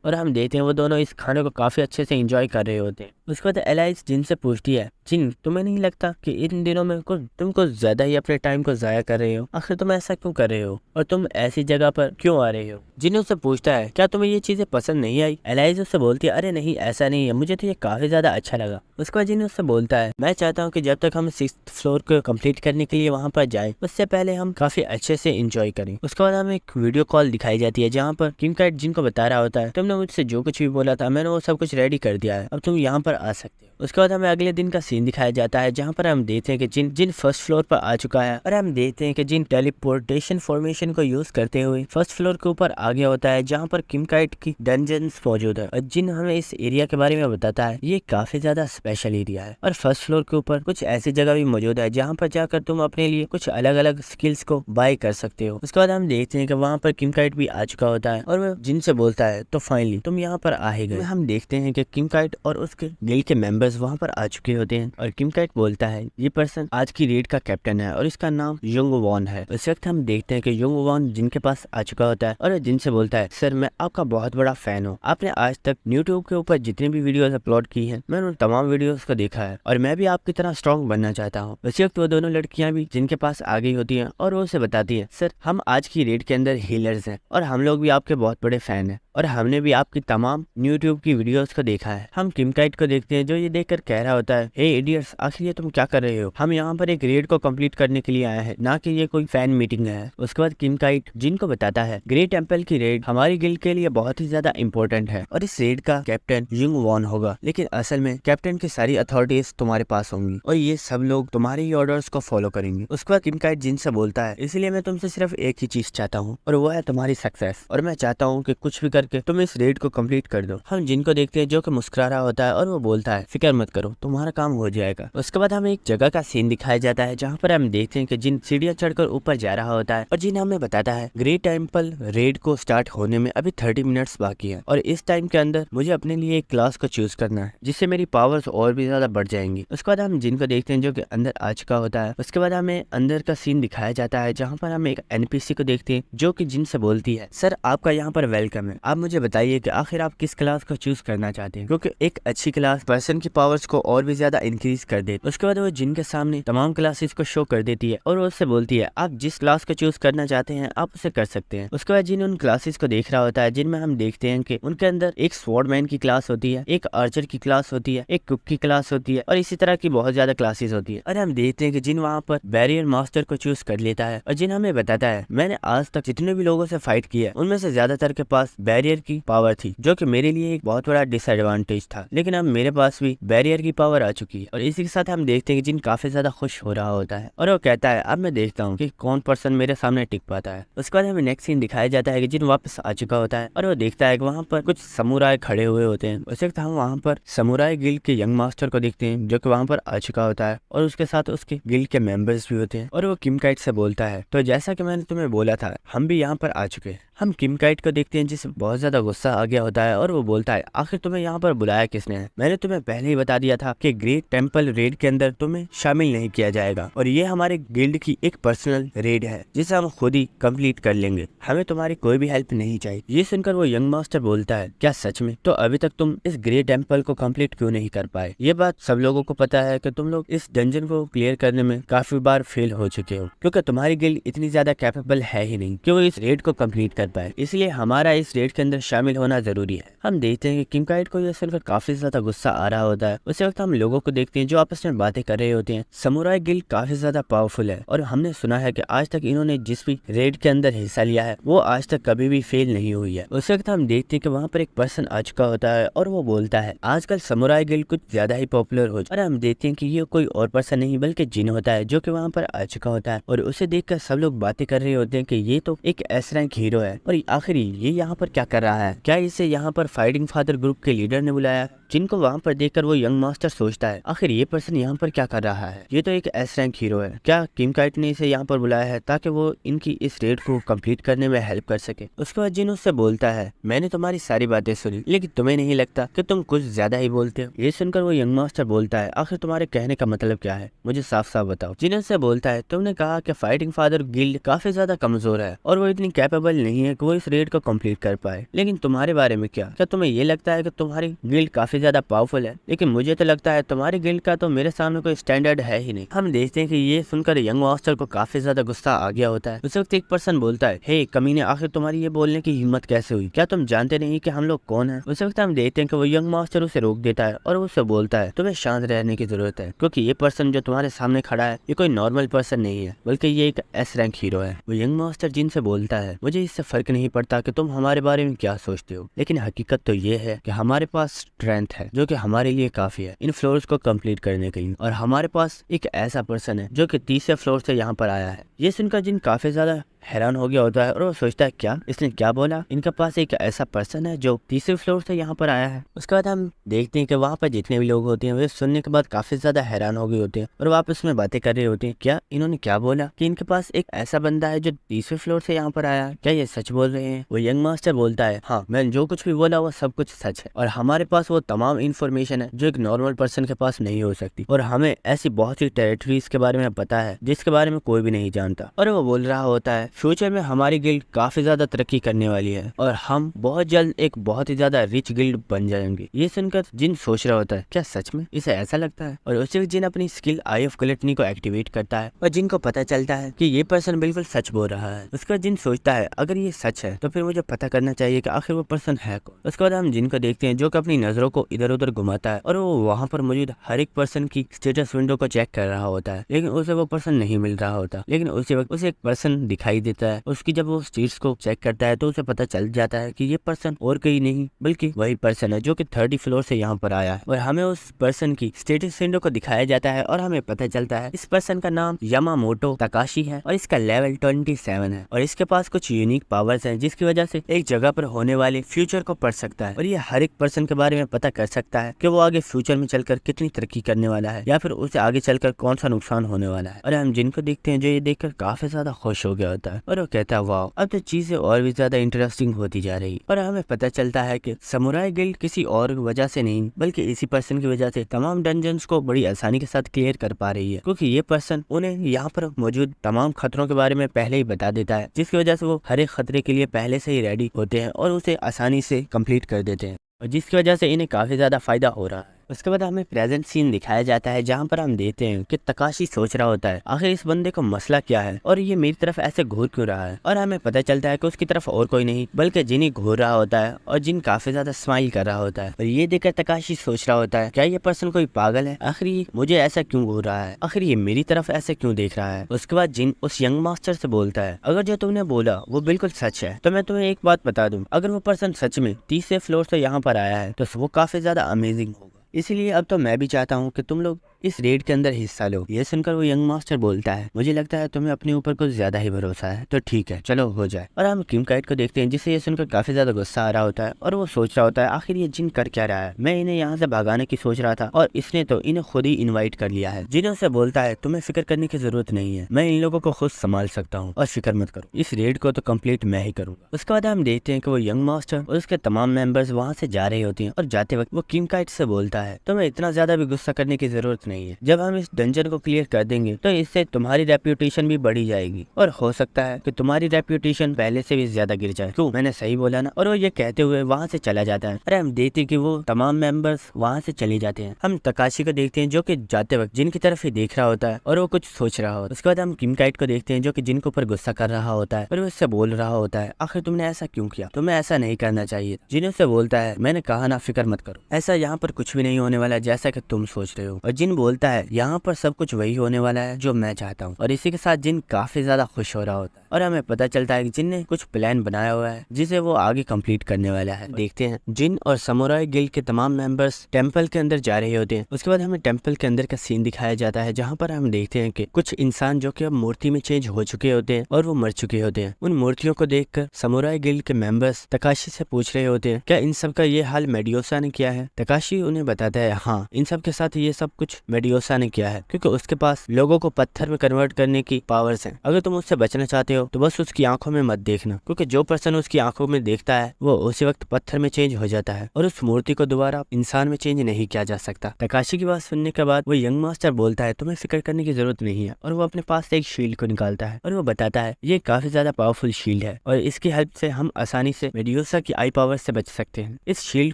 और हम देखते हैं वो दोनों इस खाने को काफी अच्छे से एंजॉय कर रहे होते हैं। उसके बाद एलाइस जिन से पूछती है जिन तुम्हें नहीं लगता कि इन दिनों में तुम कुछ ज्यादा ही अपने टाइम को जाया कर रहे हो, आखिर तुम ऐसा क्यों कर रहे हो और तुम ऐसी जगह पर क्यों आ रहे हो? जिन उससे पूछता है क्या तुम्हें ये चीजें पसंद नहीं आई? एलाइस उससे बोलती है अरे नहीं ऐसा नहीं है, मुझे तो ये काफी ज्यादा अच्छा लगा। उसके बाद जिन उससे बोलता है मैं चाहता हूँ कि जब तक हम 6th फ्लोर को कम्प्लीट करने के लिए वहाँ पर जाए उससे पहले हम काफी अच्छे से इंजॉय करें। उसके बाद हमें एक वीडियो कॉल दिखाई जाती है जहाँ पर किम काइट जिनको बता रहा होता है तुमने मुझसे जो कुछ भी बोला था मैंने वो सब कुछ रेडी कर दिया है, अब तुम यहाँ पर आ सकते हो। उसके बाद हमें अगले दिन का सीन दिखाया जाता है जहाँ पर हम देखते हैं कि जिन फर्स्ट फ्लोर पर आ चुका है और हम देखते हैं कि जिन टेलीपोर्टेशन फॉर्मेशन को यूज करते हुए फर्स्ट फ्लोर के ऊपर आ गया होता है जहाँ पर किम काइट की डंजन्स मौजूद है। और जिन हमें इस एरिया के बारे में बताता है ये काफी ज्यादा स्पेशल एरिया है और फर्स्ट फ्लोर के ऊपर कुछ ऐसी जगह भी मौजूद है जहाँ पर जाकर तुम अपने लिए कुछ अलग अलग स्किल्स को बाय कर सकते हो। उसके बाद हम देखते हैं कि वहाँ पर किम काइट भी आ चुका होता है और वह जिनसे बोलता है तो फाइनली तुम यहाँ पर आ ही गए। हम देखते हैं कि किम काइट और उसके गिल्ड के मेंबर्स वहाँ पर आ चुके होते हैं और किम काइट बोलता है ये पर्सन आज की रेड का कैप्टन है और इसका नाम युंग वॉन है। उस वक्त हम देखते हैं कि युंग वॉन जिनके पास आ चुका होता है और जिनसे बोलता है सर मैं आपका बहुत बड़ा फैन हूँ, आपने आज तक यूट्यूब के ऊपर जितनी भी वीडियोस अपलोड की हैं मैंने उन तमाम वीडियोस को देखा है और मैं भी आपकी तरह स्ट्रॉन्ग बनना चाहता हूँ। उसी वक्त वो दोनों लड़कियां भी जिनके पास आ गई होती हैं और वो उसे बताती है सर हम आज की रेड के अंदर हीलर्स हैं और हम लोग भी आपके बहुत बड़े फैन हैं और हमने भी आपकी तमाम यूट्यूब की वीडियोस को देखा है। हम किम काइट को देखते हैं जो ये देखकर कह रहा होता है हे इडियट्स आखिर ये तुम क्या कर रहे हो, हम यहाँ पर एक रेड को कंप्लीट करने के लिए आए हैं ना कि ये कोई फैन मीटिंग है। उसके बाद किम काइट जिनको बताता है ग्रेट टेंपल की रेड हमारी गिल्ड के लिए बहुत ही ज्यादा इंपॉर्टेंट है और इस रेड का कैप्टन युंग वॉन होगा, लेकिन असल में कैप्टन की सारी अथॉरिटीज तुम्हारे पास होंगी और ये सब लोग तुम्हारे ही ऑर्डर्स को फॉलो करेंगे। उसके बाद किम काइट जिनसे बोलता है इसलिए मैं तुमसे सिर्फ एक ही चीज चाहता हूँ और वो है तुम्हारी सक्सेस और मैं चाहता हूँ कि कुछ भी करके तुम इस रेड को कंप्लीट कर दो। हम जिनको देखते हैं जो कि मुस्कुरा रहा होता है और वो बोलता है फिक्र मत करो तुम्हारा काम हो जाएगा। उसके बाद हमें एक जगह का सीन दिखाया जाता है जहाँ पर हम देखते हैं कि जिन सीढ़ियाँ चढ़कर ऊपर जा रहा होता है और जिन हमें बताता है ग्रेट टेंपल रेड को स्टार्ट होने में अभी 30 मिनट्स बाकी है और इस टाइम के अंदर मुझे अपने लिए एक क्लास को चूज करना है जिससे मेरी पावर्स और भी ज्यादा बढ़ जाएंगी। उसके बाद हम जिनको देखते हैं जो कि अंदर आ चुका होता है। उसके बाद हमें अंदर का सीन दिखाया जाता है जहाँ पर हम एक एनपीसी को देखते हैं जो कि जिनसे बोलती है सर आपका यहाँ पर वेलकम है, आप मुझे बताइए कि आखिर आप किस क्लास को चूज करना चाहते हैं क्योंकि एक अच्छी क्लास क्लास पर्सन की पावर्स को और भी ज्यादा इंक्रीज कर देती है। उसके बाद वो जिन के सामने तमाम क्लासेस को शो कर देती है और वो उससे बोलती है आप जिस क्लास को चूज करना चाहते हैं आप उसे कर सकते हैं। उसके बाद जिन उन क्लासेस को देख रहा होता है जिनमें हम देखते हैं कि उनके अंदर एक स्वॉर्डमैन की क्लास होती है, एक आर्चर की क्लास होती है, एक कुक की क्लास होती है और इसी तरह की बहुत ज्यादा क्लासेस होती है। और हम देखते हैं कि जिन वहाँ पर बैरियर मास्टर को चूज कर लेता है और जिन हमें बताता है मैंने आज तक जितने भी लोगों से फाइट किया उनमें से ज्यादातर के पास बैरियर की पावर थी जो कि मेरे लिए एक बहुत बड़ा डिसएडवांटेज था, लेकिन अब मेरे पास भी बैरियर की पावर आ चुकी है। और इसी के साथ हम देखते हैं कि जिन काफी ज्यादा खुश हो रहा होता है और वो कहता है अब मैं देखता हूँ कि कौन पर्सन मेरे सामने टिक पाता है। उसके बाद हमें नेक्स्ट सीन दिखाया जाता है कि जिन वापस आ चुका होता है और वो देखता है कि वहाँ पर कुछ समुराय खड़े हुए होते हैं। उस वक्त हम वहाँ पर समुराय गिल्ड के यंग मास्टर को देखते हैं जो कि वहाँ पर आ चुका होता है और उसके साथ उसके गिल्ड के मेंबर्स भी होते हैं और वो किम काइट से बोलता है तो जैसा कि मैंने तुम्हें बोला था हम भी यहाँ पर आ चुके हैं। हम किम काइट को देखते हैं जिसे बहुत ज्यादा गुस्सा आ गया होता है और वो बोलता है आखिर तुम्हें यहाँ पर बुलाया किसने है? मैंने तुम्हें पहले ही बता दिया था कि ग्रेट टेम्पल रेड के अंदर तुम्हें शामिल नहीं किया जाएगा और ये हमारे गिल्ड की एक पर्सनल रेड है जिसे हम खुद ही कंप्लीट कर लेंगे, हमें तुम्हारी कोई भी हेल्प नहीं चाहिए। ये सुनकर वो यंग मास्टर बोलता है क्या सच में? तो अभी तक तुम इस ग्रेट टेम्पल को कंप्लीट क्यों नहीं कर पाए? ये बात सब लोगों को पता है कि तुम लोग इस डंजन को क्लियर करने में काफी बार फेल हो चुके हो क्योंकि तुम्हारी गिल्ड इतनी ज्यादा कैपेबल है ही नहीं कि वो इस रेड को कंप्लीट कर पाए, इसलिए हमारा इस रेड के अंदर शामिल होना जरूरी है। हम देखते हैं कि किम काइट को यह सुनकर काफी ज्यादा गुस्सा आ रहा होता है। उसी वक्त हम लोगों को देखते हैं जो आपस में बातें कर रहे होते हैं। समुराई गिल्ड काफी ज्यादा पावरफुल है और हमने सुना है कि आज तक इन्होंने जिस भी रेड के अंदर हिस्सा लिया है वो आज तक कभी भी फेल नहीं हुई है। उस वक्त हम देखते हैं कि वहाँ पर एक पर्सन आ चुका होता है और वो बोलता है आजकल समुराई गिल्ड कुछ ज्यादा ही पॉपुलर हो और हम देखते हैं कि ये कोई और पर्सन नहीं बल्कि जिन होता है जो कि वहाँ पर आ चुका होता है और उसे देखकर सब लोग बातें कर रहे होते हैं कि ये तो एक एस रैंक हीरो है और आखिर ये यहाँ पर क्या कर रहा है? क्या इसे यहाँ पर फाइटिंग फादर ग्रुप के लीडर ने बुलाया? जिनको वहाँ पर देखकर वो यंग मास्टर सोचता है आखिर ये पर्सन यहाँ पर क्या कर रहा है? ये तो एक एस रैंक हीरो है। क्या किम काइट ने इसे यहाँ पर बुलाया है ताकि वो इनकी इस रेड को कंप्लीट करने में हेल्प कर सके? उसके बाद जिन उससे बोलता है मैंने तुम्हारी सारी बातें सुनी लेकिन तुम्हें नहीं लगता कि तुम कुछ ज्यादा ही बोलते हो? ये सुनकर वो यंग मास्टर बोलता है आखिर तुम्हारे कहने का मतलब क्या है? मुझे साफ साफ बताओ। जिन उससे बोलता है तुमने कहा कि फाइटिंग फादर गिल्ड काफी ज्यादा कमजोर है और वो इतनी कैपेबल नहीं है कि वो इस रेड को कंप्लीट कर पाए, लेकिन तुम्हारे बारे में क्या तुम्हें ये लगता है कि तुम्हारी गिल्ड काफी ज्यादा पावरफुल है? लेकिन मुझे तो लगता है तुम्हारी गिल्ड का तो मेरे सामने कोई स्टैंडर्ड है ही नहीं। हम देखते हैं कि ये सुनकर यंग मास्टर को काफी ज्यादा गुस्सा आ गया होता है। उस वक्त एक पर्सन बोलता है हे कमीने आखिर तुम्हारी ये बोलने की हिम्मत कैसे हुई? क्या तुम जानते नहीं कि हम लोग कौन है? उस वक्त हम देखते हैं कि वो यंग मास्टर उसे रोक देता है और उससे बोलता है तुम्हें शांत रहने की जरूरत है क्योंकि ये पर्सन जो तुम्हारे सामने खड़ा है ये कोई नॉर्मल पर्सन नहीं है बल्कि ये एक एस रैंक हीरो है। वो यंग मास्टर जिनसे बोलता है मुझे इससे फर्क नहीं पड़ता कि तुम हमारे बारे में क्या सोचते हो, लेकिन हकीकत तो ये है कि हमारे पास स्ट्रेंथ है जो कि हमारे लिए काफी है इन फ्लोर्स को कंप्लीट करने के लिए और हमारे पास एक ऐसा पर्सन है जो कि तीसरे फ्लोर से यहाँ पर आया है। ये सुनकर जिन काफी ज्यादा हैरान हो गया होता है और वो सोचता है क्या इसने क्या बोला? इनके पास एक ऐसा पर्सन है जो तीसरे फ्लोर से यहाँ पर आया है। उसके बाद हम देखते हैं कि वहाँ पर जितने भी लोग होते हैं वे सुनने के बाद काफी ज्यादा हैरान हो गए होते हैं और वापस में बातें कर रहे होते हैं क्या इन्होंने क्या बोला कि इनके पास एक ऐसा बंदा है जो तीसरे फ्लोर से यहाँ पर आया है? क्या ये सच बोल रहे हैं? वो यंग मास्टर बोलता है हाँ मैंने जो कुछ भी बोला वो सब कुछ सच है और हमारे पास वो तमाम इन्फॉर्मेशन है जो एक नॉर्मल पर्सन के पास नहीं हो सकती और हमें ऐसी बहुत सी टेरिटरीज के बारे में पता है जिसके बारे में कोई भी नहीं जानता। और वो बोल रहा होता है फ्यूचर में हमारी गिल्ड काफी ज्यादा तरक्की करने वाली है और हम बहुत जल्द एक बहुत ही ज्यादा रिच गिल्ड बन जाएंगे। ये सुनकर जिन सोच रहा होता है क्या सच में इसे ऐसा लगता है? और उसी वक्त जिन अपनी स्किल आई ऑफ ग्लटनी को एक्टिवेट करता है और जिनको पता चलता है कि ये पर्सन बिल्कुल सच बोल रहा है। उसके बाद जिन सोचता है अगर ये सच है तो फिर मुझे पता करना चाहिए कि आखिर वो पर्सन है कौन। उसके बाद हम जिनको देखते हैं जो कि अपनी नजरों को इधर उधर घुमाता है और वो वहाँ पर मौजूद हर एक पर्सन की स्टेटस विंडो को चेक कर रहा होता है, लेकिन उसे वो पर्सन नहीं मिल रहा होता। लेकिन उसी वक्त उसे एक पर्सन दिखाई देता है। उसकी जब वो स्टेट्स को चेक करता है तो उसे पता चल जाता है कि ये पर्सन और कोई नहीं बल्कि वही पर्सन है जो कि 30 फ्लोर से यहाँ पर आया है और हमें उस पर्सन की स्टेटस विंडो को दिखाया जाता है और हमें पता चलता है इस पर्सन का नाम यामामोटो तकाशी है और इसका लेवल 27 है और इसके पास कुछ यूनिक पावर्स हैं जिसकी वजह से एक जगह पर होने वाले फ्यूचर को पढ़ सकता है और ये हर एक पर्सन के बारे में पता कर सकता है कि वो आगे फ्यूचर में चलकर कितनी तरक्की करने वाला है या फिर उसे आगे चलकर कौन सा नुकसान होने वाला है। और हम जिनको देखते हैं जो ये देखकर काफी ज्यादा खुश हो गया होता है और वो कहता है वाह अब तो चीजें और भी ज्यादा इंटरेस्टिंग होती जा रही। और हमें पता चलता है कि समुराई गिल्ड किसी और वजह से नहीं बल्कि इसी पर्सन की वजह से तमाम डंजन्स को बड़ी आसानी के साथ क्लियर कर पा रही है क्योंकि ये पर्सन उन्हें यहाँ पर मौजूद तमाम खतरों के बारे में पहले ही बता देता है जिसकी वजह से वो हर एक खतरे के लिए पहले से ही रेडी होते हैं और उसे आसानी से कंप्लीट कर देते हैं और जिसकी वजह से इन्हें काफी ज्यादा फायदा हो रहा है। उसके बाद हमें प्रेजेंट सीन दिखाया जाता है जहाँ पर हम देखते हैं कि तकाशी सोच रहा होता है आखिर इस बंदे को मसला क्या है और ये मेरी तरफ ऐसे घूर क्यों रहा है, और हमें पता चलता है कि उसकी तरफ और कोई नहीं बल्कि जिन ही घूर रहा होता है और जिन काफी ज्यादा स्माइल कर रहा होता है। और ये देखकर तकाशी सोच रहा होता है क्या ये पर्सन कोई पागल है, आखिर ये मुझे ऐसा क्यों घूर रहा है, आखिर ये मेरी तरफ ऐसे क्यों देख रहा है। उसके बाद जिन उस यंग मास्टर से बोलता है अगर जो तुमने बोला वो बिल्कुल सच है तो मैं तुम्हें एक बात बता दूं, अगर वो पर्सन सच में 30वें फ्लोर से यहाँ पर आया है तो वो काफी ज्यादा अमेजिंग होगा, इसीलिए अब तो मैं भी चाहता हूँ कि तुम लोग इस रेड के अंदर हिस्सा लो। ये सुनकर वो यंग मास्टर बोलता है मुझे लगता है तुम्हें अपने ऊपर कुछ ज्यादा ही भरोसा है, तो ठीक है चलो हो जाए। और हम किम काइट को देखते हैं जिसे ये सुनकर काफी ज्यादा गुस्सा आ रहा होता है और वो सोच रहा होता है आखिर ये जिन कर क्या रहा है, मैं इन्हें यहाँ से भगाने की सोच रहा था और इसने तो इन्हें खुद ही इन्वाइट कर लिया है। जिन उसे बोलता है तुम्हें फिक्र करने की जरूरत नहीं है, मैं इन लोगों को खुद संभाल सकता हूँ और फिक्र मत करो, इस रेड को तो कम्प्लीट मैं ही करूंगा। उसके बाद हम देखते हैं कि वो यंग मास्टर और उसके तमाम मेंबर्स वहाँ से जा रहे होते हैं और जाते वक्त वो किम काइट से बोलता है तुम्हें इतना ज्यादा भी गुस्सा करने की जरूरत नहीं है, जब हम इस डंजन को क्लियर कर देंगे तो इससे तुम्हारी रेप्यूटेशन भी बढ़ी जाएगी और हो सकता है कि तुम्हारी रेप्यूटेशन पहले से भी ज्यादा गिर जाए। क्यों, मैंने सही बोला ना। और वो ये कहते हुए वहाँ से चला जाता है। अरे हम देखते कि वो तमाम मेंबर्स वहाँ से चले जाते हैं। हम तकाशी को देखते हैं जो कि जाते वक्त जिन की तरफ ही देख रहा होता है और वो कुछ सोच रहा होता है। उसके बाद हम किम काइट को देखते हैं जो कि जिन के ऊपर गुस्सा कर रहा होता है और वो उससे बोल रहा होता है आखिर तुमने ऐसा क्यों किया, तुम्हें ऐसा नहीं करना चाहिए। जिन उससे बोलता है मैंने कहा ना फिक्र मत करो, ऐसा यहाँ पर कुछ भी नहीं होने वाला जैसा कि तुम सोच रहे हो। और जिन बोलता है यहाँ पर सब कुछ वही होने वाला है जो मैं चाहता हूँ। और इसी के साथ जिन काफी ज्यादा खुश हो रहा होता है और हमें पता चलता है कि जिन ने कुछ प्लान बनाया हुआ है जिसे वो आगे कंप्लीट करने वाला है। देखते हैं जिन और समुराई गिल्ड के तमाम मेंबर्स टेंपल के अंदर जा रहे होते हैं। उसके बाद हमें टेंपल के अंदर का सीन दिखाया जाता है जहाँ पर हम देखते हैं कि कुछ इंसान जो कि अब मूर्ति में चेंज हो चुके होते हैं और वो मर चुके होते हैं। उन मूर्तियों को देखकर समुराई गिल्ड के मेंबर्स तकाशी से पूछ रहे होते हैं क्या इन सब का ये हाल मेडियोसा ने किया है। तकाशी उन्हें बताता है हाँ इन सब के साथ ये सब कुछ मेडियोसा ने किया है क्योंकि उसके पास लोगों को पत्थर में कन्वर्ट करने की पावर्स हैं। अगर तुम उससे बचना चाहते हो तो बस उसकी आंखों में मत देखना क्योंकि जो पर्सन उसकी आंखों में देखता है वो उसी वक्त पत्थर में चेंज हो जाता है और उस मूर्ति को दोबारा इंसान में चेंज नहीं किया जा सकता। तकाशी की बात सुनने के बाद वो यंग मास्टर बोलता है तुम्हें फिक्र करने की जरूरत नहीं है और वो अपने पास से एक शील्ड को निकालता है और वो बताता है ये काफी ज्यादा पावरफुल शील्ड है और इसकी हेल्प से हम आसानी से मेडियोसा की आई पावर से बच सकते हैं। इस शील्ड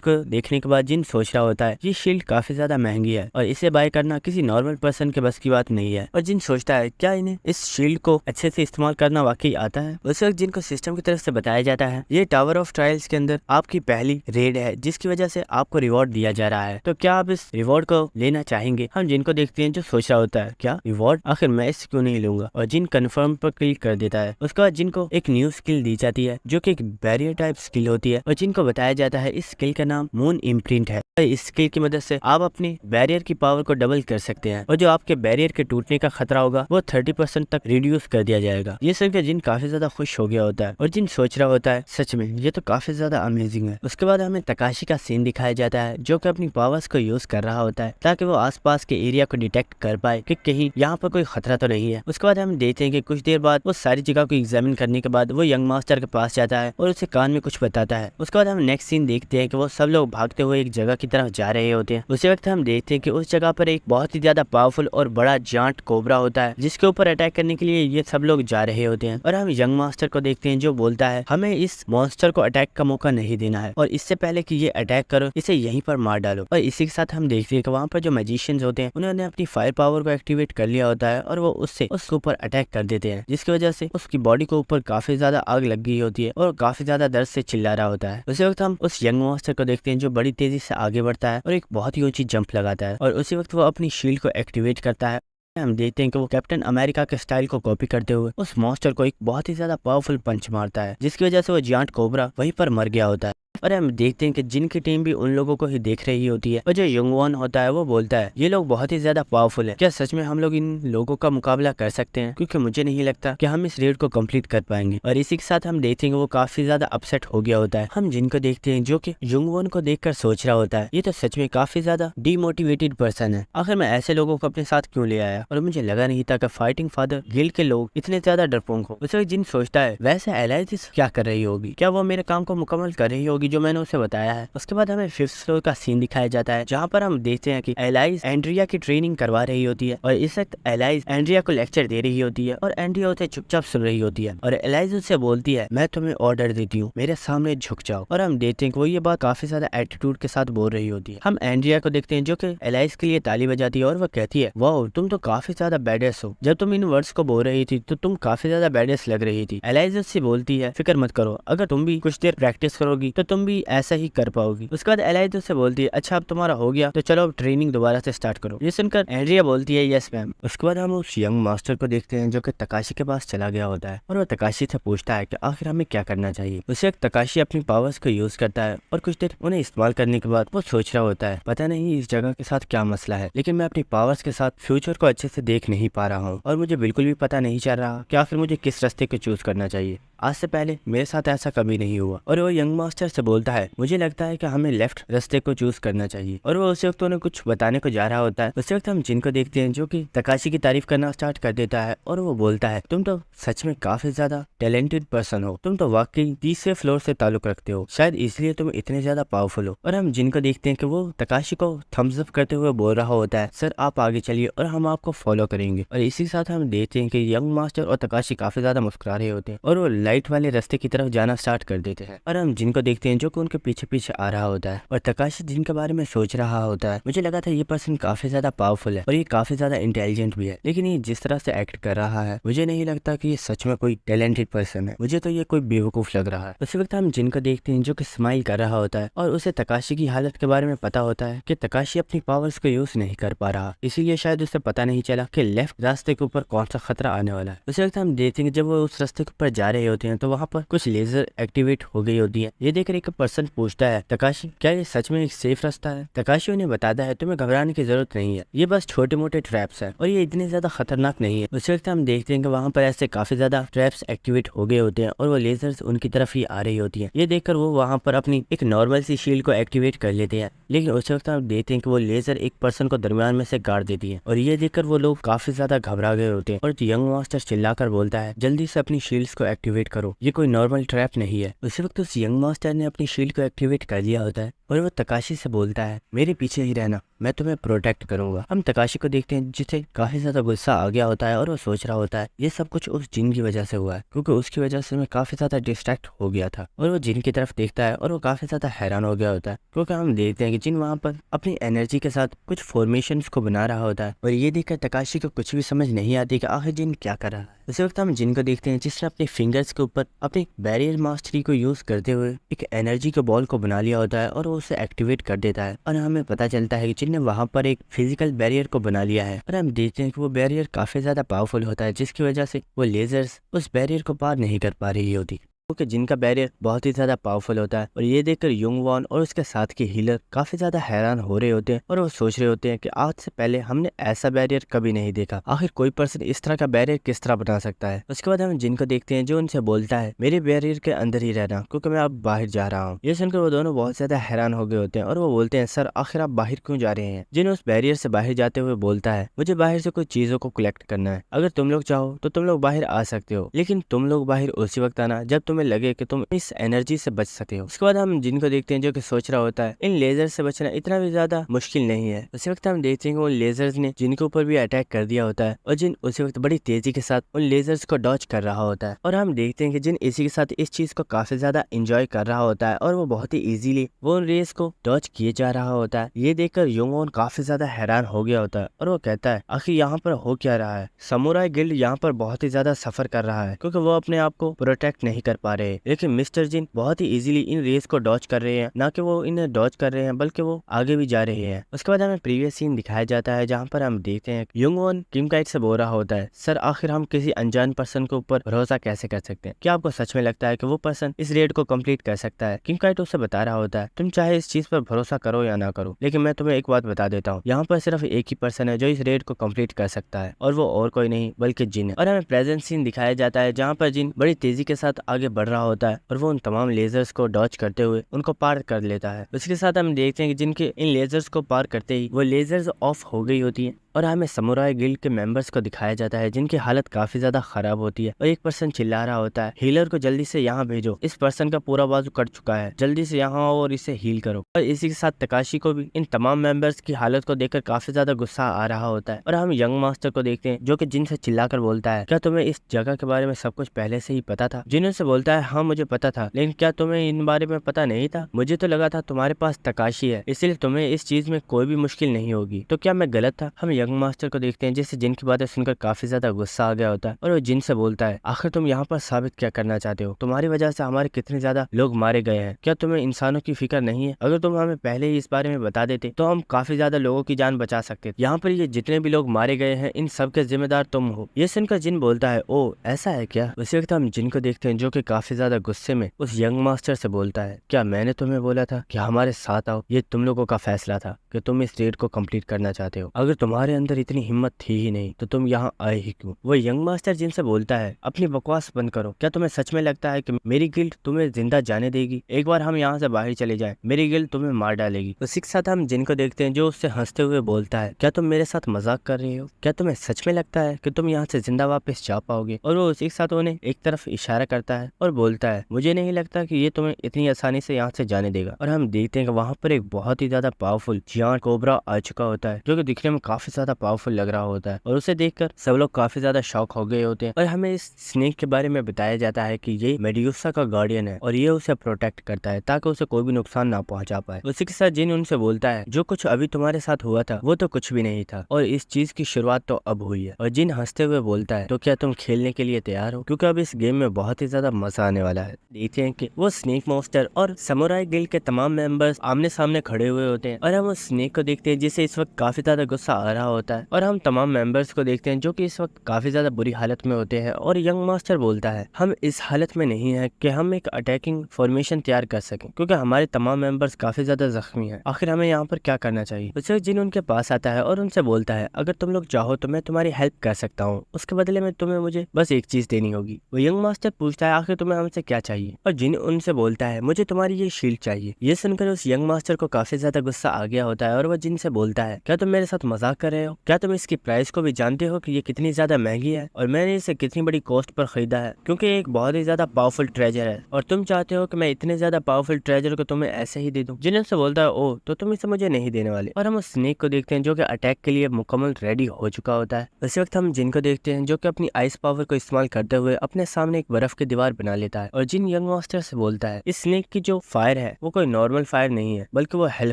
को देखने के बाद जिन सोच रहा होता है ये शील्ड काफी ज्यादा महंगी है और इसे बाय करना किसी नॉर्मल पर्सन के बस की बात नहीं है। और जिन सोचता है क्या इन्हें इस शील्ड को अच्छे से इस्तेमाल करना वाकई आता है। उस वक्त जिनको सिस्टम की तरफ से बताया जाता है ये टावर ऑफ ट्रायल्स के अंदर आपकी पहली रेड है जिसकी वजह से आपको रिवॉर्ड दिया जा रहा है, तो क्या आप इस रिवॉर्ड को लेना चाहेंगे। हम जिनको देखते हैं जो सोच रहा होता है क्या रिवॉर्ड, आखिर मैं इसे क्यों नहीं लूंगा। और जिन कंफर्म पर क्लिक कर देता है। उसके बाद जिनको एक न्यू स्किल दी जाती है जो कि एक बैरियर टाइप स्किल होती है और जिनको बताया जाता है इस स्किल का नाम मून इम्प्रिंट है। इस स्किल की मदद से आप अपनी बैरियर की पावर को डबल कर सकते हैं और जो आपके बैरियर के टूटने का खतरा होगा वो 30% तक रिड्यूस कर दिया जाएगा। ये सुनकर जिन काफी ज्यादा खुश हो गया होता है और जिन सोच रहा होता है सच में ये तो काफी ज्यादा अमेजिंग है। उसके बाद हमें तकाशी का सीन दिखाया जाता है जो कि अपनी पावर्स को यूज कर रहा होता है ताकि वो आसपास के एरिया को डिटेक्ट कर पाए कि कहीं यहाँ पर कोई खतरा तो नहीं है। उसके बाद हम देखते हैं कि कुछ देर बाद वो सारी जगह को एग्जामिन करने के बाद वो यंग मास्टर के पास जाता है और उसे कान में कुछ बताता है। उसके बाद हम नेक्स्ट सीन देखते हैं कि वो सब लोग भागते हुए एक जगह की तरफ जा रहे होते हैं। उसी वक्त हम देखते हैं कि उस जगह पर एक बहुत ही ज्यादा पावरफुल और बड़ा जांट कोबरा होता है जिसके ऊपर अटैक करने के लिए ये सब लोग जा रहे होते हैं। और हम यंग मास्टर को देखते हैं जो बोलता है हमें इस मॉन्स्टर को अटैक का मौका नहीं देना है और इससे पहले कि ये अटैक करो इसे यहीं पर मार डालो। और इसी के साथ हम देखते हैं कि वहाँ पर जो मैजिशियंस होते हैं उन्होंने अपनी फायर पावर को एक्टिवेट कर लिया होता है और वो उससे उसके ऊपर अटैक कर देते हैं जिसकी वजह से उसकी बॉडी को ऊपर काफी ज्यादा आग लग गई होती है और काफी ज्यादा दर्द से चिल्ला रहा होता है। उसी वक्त हम उस यंग मॉन्स्टर को देखते हैं जो बड़ी तेजी से आगे बढ़ता है और एक बहुत ही ऊंची जंप लगाता है और उसी वक्त वो अपनी शील्ड को एक्टिवेट करता है। हम देखते हैं कि वो कैप्टन अमेरिका के स्टाइल को कॉपी करते हुए उस मॉन्स्टर को एक बहुत ही ज्यादा पावरफुल पंच मारता है जिसकी वजह से वो जायंट कोबरा वहीं पर मर गया होता है। और हम देखते हैं कि जिनकी टीम भी उन लोगों को ही देख रही होती है और जो यंगवान होता है वो बोलता है ये लोग बहुत ही ज्यादा पावरफुल है, क्या सच में हम लोग इन लोगों का मुकाबला कर सकते हैं, क्योंकि मुझे नहीं लगता कि हम इस रेड को कंप्लीट कर पाएंगे। और इसी के साथ हम देखते हैं कि वो काफी ज्यादा अपसेट हो गया होता है। हम जिनको देखते हैं जो कि यंगवान को देखकर सोच रहा होता है ये तो सच में काफी ज्यादा डीमोटिवेटेड पर्सन है, आखिर मैं ऐसे लोगों को अपने साथ क्यों ले आया और मुझे लगा नहीं था कि फाइटिंग फादर गिल्ड के लोग इतने ज्यादा डरपोक हो। उसे जिन सोचता है वैसे एलाइजिस क्या कर रही होगी, क्या वो मेरे काम को मुकम्मल कर रही होगी जो मैंने उसे बताया है। उसके बाद हमें 5th फ्लोर का सीन दिखाया जाता है जहाँ पर हम देखते हैं कि एलाइज एंड्रिया की ट्रेनिंग करवा रही होती है और इस वक्त एलाइज एंड्रिया को लेक्चर दे रही होती है और एंड्रिया उसे चुपचाप सुन रही होती है और एलाइज उससे बोलती है मैं तुम्हें ऑर्डर देती हूँ, मेरे सामने झुक जाओ। और हम देखते हैं कि वो ये बात काफी ज्यादा एटीट्यूड के साथ बोल रही होती है। हम एंड्रिया को देखते हैं जो कि एलाइज के लिए ताली बजाती है और वो कहती है वाओ तुम तो काफी ज्यादा बैडेस हो, जब तुम इन वर्ड्स को बोल रही थी तो तुम काफी ज्यादा बैडेस लग रही थी। एलाइज उससे बोलती है फिक्र मत करो, अगर तुम भी कुछ देर प्रैक्टिस करोगी तो तुम भी ऐसा ही कर पाओगी। उसके बाद एलाइज उससे बोलती है अच्छा अब तुम्हारा हो गया तो चलो अब ट्रेनिंग दोबारा से स्टार्ट करो। ये सुनकर एंड्रिया बोलती है यस मैम। उसके बाद हम उस यंग मास्टर को देखते हैं जो कि तकाशी के पास चला गया होता है और वो तकाशी से पूछता है कि आखिर हमें क्या करना चाहिए। उसे एक तकाशी अपनी पावर्स को यूज करता है और कुछ देर उन्हें इस्तेमाल करने के बाद वो सोच रहा होता है पता नहीं इस जगह के साथ क्या मसला है, लेकिन मैं अपनी पावर्स के साथ फ्यूचर को अच्छे से देख नहीं पा रहा हूँ और मुझे बिल्कुल भी पता नहीं चल रहा कि आखिर मुझे किस रास्ते को चूज करना चाहिए। आज से पहले मेरे साथ ऐसा कभी नहीं हुआ। और वो यंग मास्टर से बोलता है मुझे लगता है कि हमें लेफ्ट रास्ते को चूज करना चाहिए। और वो उस वक्त उन्हें कुछ बताने को जा रहा होता है। उस वक्त हम जिन को देखते हैं जो कि तकाशी की तारीफ करना स्टार्ट कर देता है और वो बोलता है तुम तो सच में काफी ज्यादा टैलेंटेड पर्सन हो, तुम तो वाकई 30वें फ्लोर से ताल्लुक रखते हो, शायद इसलिए तुम इतने ज्यादा पावरफुल हो। और हम जिन को देखते हैं कि वो तकाशी को थम्स अप करते हुए बोल रहा होता है सर आप आगे चलिए और हम आपको फॉलो करेंगे। और इसी साथ हम देखते हैं कि यंग मास्टर और तकाशी काफी ज्यादा मुस्कुरा रहे होते हैं और वो लाइट वाले रास्ते की तरफ जाना स्टार्ट कर देते हैं। और हम जिनको देखते हैं जो कि उनके पीछे पीछे आ रहा होता है और तकाशी जिनके बारे में सोच रहा होता है मुझे लगा था ये पर्सन काफी ज्यादा पावरफुल है और ये काफी ज्यादा इंटेलिजेंट भी है, लेकिन ये जिस तरह से एक्ट कर रहा है मुझे नहीं लगता कि ये सच में कोई टैलेंटेड पर्सन है, मुझे तो ये कोई बेवकूफ लग रहा है। उसी वक्त हम जिनको देखते हैं जो कि स्माइल कर रहा होता है और उसे तकाशी की हालत के बारे में पता होता है कि तकाशी अपनी पावर्स को यूज नहीं कर पा रहा, इसीलिए शायद उसे पता नहीं चला कि लेफ्ट रास्ते के ऊपर कौन सा खतरा आने वाला है। उसी वक्त हम देखते हैं जब वो उस रास्ते के ऊपर जा रहे होते हैं तो वहाँ पर कुछ लेजर एक्टिवेट हो गई होती है। ये देखकर एक पर्सन पूछता है तकाशी क्या ये सच में एक सेफ रास्ता है? तकाशी उन्हें बताता है तुम्हें घबराने की जरूरत नहीं है, ये बस छोटे मोटे ट्रैप्स है और ये इतने ज्यादा खतरनाक नहीं है। उस वक्त हम देखते हैं कि वहाँ पर ऐसे काफी ज्यादा ट्रैप्स एक्टिवेट हो गए होते हैं और वो लेजर्स उनकी तरफ ही आ रही होती है। ये देखकर वो वहाँ पर अपनी एक नॉर्मल सी शील्ड को एक्टिवेट कर लेते हैं, लेकिन उस वक्त हम देखते हैं कि वो लेजर एक पर्सन को दरमियान में से गाड़ देती है और ये देखकर वो लोग काफी ज्यादा घबरा गए होते हैं। और यंग मास्टर चिल्लाकर बोलता है जल्दी से अपनी शील्ड्स को एक्टिवेट करो, ये कोई नॉर्मल ट्रैप नहीं है। उसी वक्त उस यंग मास्टर ने अपनी शील्ड को एक्टिवेट कर दिया होता है और वो तकाशी से बोलता है मेरे पीछे ही रहना, मैं तुम्हें प्रोटेक्ट करूंगा। हम तकाशी को देखते हैं जिसे काफी ज्यादा गुस्सा आ गया होता है और वो सोच रहा होता है ये सब कुछ उस जिन की वजह से हुआ है, क्योंकि उसकी वजह से मैं काफी ज्यादा डिस्ट्रैक्ट हो गया था। और वो जिन की तरफ देखता है और वो काफी ज्यादा हैरान हो गया होता है, क्योंकि हम देखते हैं कि जिन वहाँ पर अपनी एनर्जी के साथ कुछ फॉर्मेशंस को बना रहा होता है और ये देखकर तकाशी को कुछ भी समझ नहीं आती कि आखिर जिन क्या कर रहा है। उसी वक्त हम जिन को देखते हैं जिसने अपने फिंगर्स के ऊपर अपनी बैरियर मास्टरी को यूज करते हुए एक एनर्जी के बॉल को बना लिया होता है और वो उसे एक्टिवेट कर देता है और हमें पता चलता है कि जिन ने वहाँ पर एक फिजिकल बैरियर को बना लिया है और हम देखते हैं कि वो बैरियर काफी ज्यादा पावरफुल होता है, जिसकी वजह से वो लेजर्स उस बैरियर को पार नहीं कर पा रही होती, क्योंकि जिनका बैरियर बहुत ही ज्यादा पावरफुल होता है। और ये देखकर युंग वॉन और उसके साथ के हीलर काफी ज्यादा हैरान हो रहे होते हैं और वो सोच रहे होते हैं कि आज से पहले हमने ऐसा बैरियर कभी नहीं देखा, आखिर कोई पर्सन इस तरह का बैरियर किस तरह बना सकता है। उसके बाद हम जिनको देखते हैं जो उनसे बोलता है मेरे बैरियर के अंदर ही रहना क्योंकि मैं अब बाहर जा रहा हूँ। ये सुनकर वो दोनों बहुत ज्यादा हैरान हो गए होते हैं और वो बोलते हैं सर आखिर आप बाहर क्यों जा रहे हैं? जिन उस बैरियर से बाहर जाते हुए बोलता है मुझे बाहर से कुछ चीजों को कलेक्ट करना है, अगर तुम लोग चाहो तो तुम लोग बाहर आ सकते हो, लेकिन तुम लोग बाहर उसी वक्त आना जब तुम्हें लगे कि तुम इस एनर्जी से बच सकते हो। उसके बाद हम जिनको देखते हैं जो कि सोच रहा होता है इन लेजर से बचना इतना भी ज्यादा मुश्किल नहीं है। उसी वक्त हम देखते हैं कि उन लेजर्स ने जिनके ऊपर भी अटैक कर दिया होता है और जिन उसी वक्त बड़ी तेजी के साथ उन लेजर्स को डॉज कर रहा होता है और हम देखते हैं कि जिन इसी के साथ इस चीज को काफी ज्यादा एंजॉय कर रहा होता है और वो बहुत ही इजीली वो उन रेस को डॉज किए जा रहा होता है। ये देखकर योंगवॉन काफी ज्यादा हैरान हो गया होता है और वो कहता है आखिर यहाँ पर हो क्या रहा है? समुराई गिल्ड यहाँ पर बहुत ही ज्यादा सफर कर रहा है क्योंकि वो अपने आप को प्रोटेक्ट नहीं कर पा रहे, लेकिन मिस्टर जिन बहुत ही इजीली इन रेस को डॉज कर रहे हैं, ना कि वो इन्हें डॉज कर रहे हैं बल्कि वो आगे भी जा रहे हैं। उसके बाद हमें प्रीवियस सीन दिखाया जाता है जहाँ पर हम देखते हैं युंगवॉन किम काइट से बोल रहा होता है सर आखिर हम किसी अनजान पर्सन के ऊपर भरोसा कैसे कर सकते हैं? क्या आपको सच में लगता है कि वो पर्सन इस रेड को कंप्लीट कर सकता है? किम काइट उसे बता रहा होता है तुम चाहे इस चीज पर भरोसा करो या ना करो, लेकिन मैं तुम्हें एक बात बता देता हूँ, यहाँ पर सिर्फ एक ही पर्सन है जो इस रेड को कंप्लीट कर सकता है और वो और कोई नहीं बल्कि जिन है। और हमें प्रेजेंट सीन दिखाया जाता है जहाँ पर जिन बड़ी तेजी के साथ आगे बढ़ रहा होता है और वो उन तमाम लेजर्स को डॉज करते हुए उनको पार कर लेता है। उसके साथ हम देखते हैं कि जिनके इन लेजर्स को पार करते ही वो लेजर्स ऑफ हो गई होती है और हमें समुराई गिल्ड के मेंबर्स को दिखाया जाता है जिनकी हालत काफी ज्यादा खराब होती है और एक पर्सन चिल्ला रहा होता है, हीलर को जल्दी से यहाँ भेजो, इस पर्सन का पूरा बाजू कट चुका है, जल्दी से यहाँ आओ और इसे हील करो। और इसी के साथ तकाशी को भी इन तमाम मेंबर्स की हालत को देखकर काफी ज्यादा गुस्सा आ रहा होता है। और हम यंग मास्टर को देखते हैं जो कि जिन से चिल्लाकर बोलता है, क्या तुम्हें इस जगह के बारे में सब कुछ पहले से ही पता था? जिन से बोलता है, हाँ मुझे पता था, लेकिन क्या तुम्हें इन बारे में पता नहीं था? मुझे तो लगा था तुम्हारे पास तकाशी है, इसलिए तुम्हें इस चीज में कोई भी मुश्किल नहीं होगी, तो क्या मैं गलत था? हम यंग मास्टर को देखते हैं जिससे जिन की बातें सुनकर काफी ज्यादा गुस्सा आ गया होता है और वो जिन से बोलता है, आखिर तुम यहाँ पर साबित क्या करना चाहते हो? तुम्हारी वजह से हमारे कितने ज्यादा लोग मारे गए हैं, क्या तुम्हें इंसानों की फिक्र नहीं है? अगर तुम हमें पहले ही इस बारे में बता देते तो हम काफी ज्यादा लोगों की जान बचा सकते। यहाँ पर ये जितने भी लोग मारे गए हैं इन सब के जिम्मेदार तुम हो। ये सुनकर जिन बोलता है, ओ ऐसा है क्या? उसी वक्त हम जिन को देखते हैं जो कि काफी ज्यादा गुस्से में उस यंग मास्टर से बोलता है, क्या मैंने तुम्हें बोला था कि हमारे साथ आओ? ये तुम लोगों का फैसला था कि तुम इस रेड को कंप्लीट करना चाहते हो। अगर तुम्हारे अंदर इतनी हिम्मत थी ही नहीं तो तुम यहाँ आए ही क्यों? वो यंग मास्टर जिनसे बोलता है, अपनी बकवास बंद करो, क्या तुम्हें सच में लगता है कि मेरी गिल्ड तुम्हें जिंदा जाने देगी? एक बार हम यहाँ से बाहर चले जाए, मेरी गिल्ड तुम्हें मार डालेगी। उसी के साथ हम जिनको देखते हैं जो उससे हंसते हुए बोलता है, क्या तुम मेरे साथ मजाक कर रहे हो? क्या तुम्हें सच में लगता है कि तुम यहाँ से जिंदा वापस जा पाओगे? और वो उसी के साथ उन्हें एक तरफ इशारा करता है और बोलता है, मुझे नहीं लगता कि ये तुम्हें इतनी आसानी से यहाँ से जाने देगा। और हम देखते हैं कि वहाँ पर एक बहुत ही ज्यादा पावरफुल जियांट कोबरा आ चुका होता है जो कि दिखने में काफी ज्यादा पावरफुल लग रहा होता है और उसे देखकर सब लोग काफी ज्यादा शॉक हो गए होते हैं। और हमें इस स्नेक के बारे में बताया जाता है कि ये मेड्यूसा का गार्डियन है और ये उसे प्रोटेक्ट करता है ताकि उसे कोई भी नुकसान ना पहुंचा पाए। उसी के साथ जिन उनसे बोलता है, जो कुछ अभी तुम्हारे साथ हुआ था वो तो कुछ भी नहीं था और इस चीज की शुरुआत तो अब हुई है। और जिन हंसते हुए बोलता है, तो क्या तुम खेलने के लिए तैयार हो? क्योंकि अब इस गेम में बहुत ही ज्यादा मजा आने वाला है। देखते हैं कि वो स्नेक मॉन्स्टर और समुराई गिल्ड के तमाम मेंबर्स आमने सामने खड़े हुए होते हैं और हम उस स्नेक को देखते हैं जिसे इस वक्त काफी ज्यादा गुस्सा आ रहा होता है। और हम तमाम मेंबर्स को देखते हैं जो कि इस वक्त काफी ज्यादा बुरी हालत में होते हैं। और यंग मास्टर बोलता है, हम इस हालत में नहीं है कि हम एक अटैकिंग फॉर्मेशन तैयार कर सकें क्योंकि हमारे तमाम मेंबर्स काफी ज्यादा जख्मी हैं। आखिर हमें यहाँ पर क्या करना चाहिए? उसे जिन उनके पास आता है और उनसे बोलता है, अगर तुम लोग चाहो तो मैं तुम्हारी हेल्प कर सकता हूँ, उसके बदले में तुम्हें मुझे बस एक चीज देनी होगी। वो यंग मास्टर पूछता है, आखिर तुम्हें हमसे क्या चाहिए? और जिन उनसे बोलता है, मुझे तुम्हारी ये शील्ड चाहिए। ये सुनकर उस यंग मास्टर को काफी ज्यादा गुस्सा आ गया होता है और वह जिन से बोलता है, क्या तुम मेरे साथ मजाक कर रहे हो? क्या तुम इसकी प्राइस को भी जानते हो कि ये कितनी ज्यादा महंगी है और मैंने इसे कितनी बड़ी कॉस्ट पर खरीदा है? क्योंकि एक बहुत ही ज्यादा पावरफुल ट्रेजर है और तुम चाहते हो कि मैं इतने ज्यादा पावरफुल ट्रेजर को तुम्हें ऐसे ही दे दूं। जिन से बोलता है, ओ तो तुम इसे मुझे नहीं देने वाले। और हम उस स्नेक को देखते हैं जो कि अटैक के लिए मुकम्मल रेडी हो चुका होता है। उसी वक्त हम जिन को देखते हैं जो कि अपनी आइस पावर को इस्तेमाल करते हुए अपने सामने एक बर्फ की दीवार बना लेता है। और जिन यंग मास्टर से बोलता है, इस स्नेक की जो फायर है वो कोई नॉर्मल फायर नहीं है बल्कि वो हेल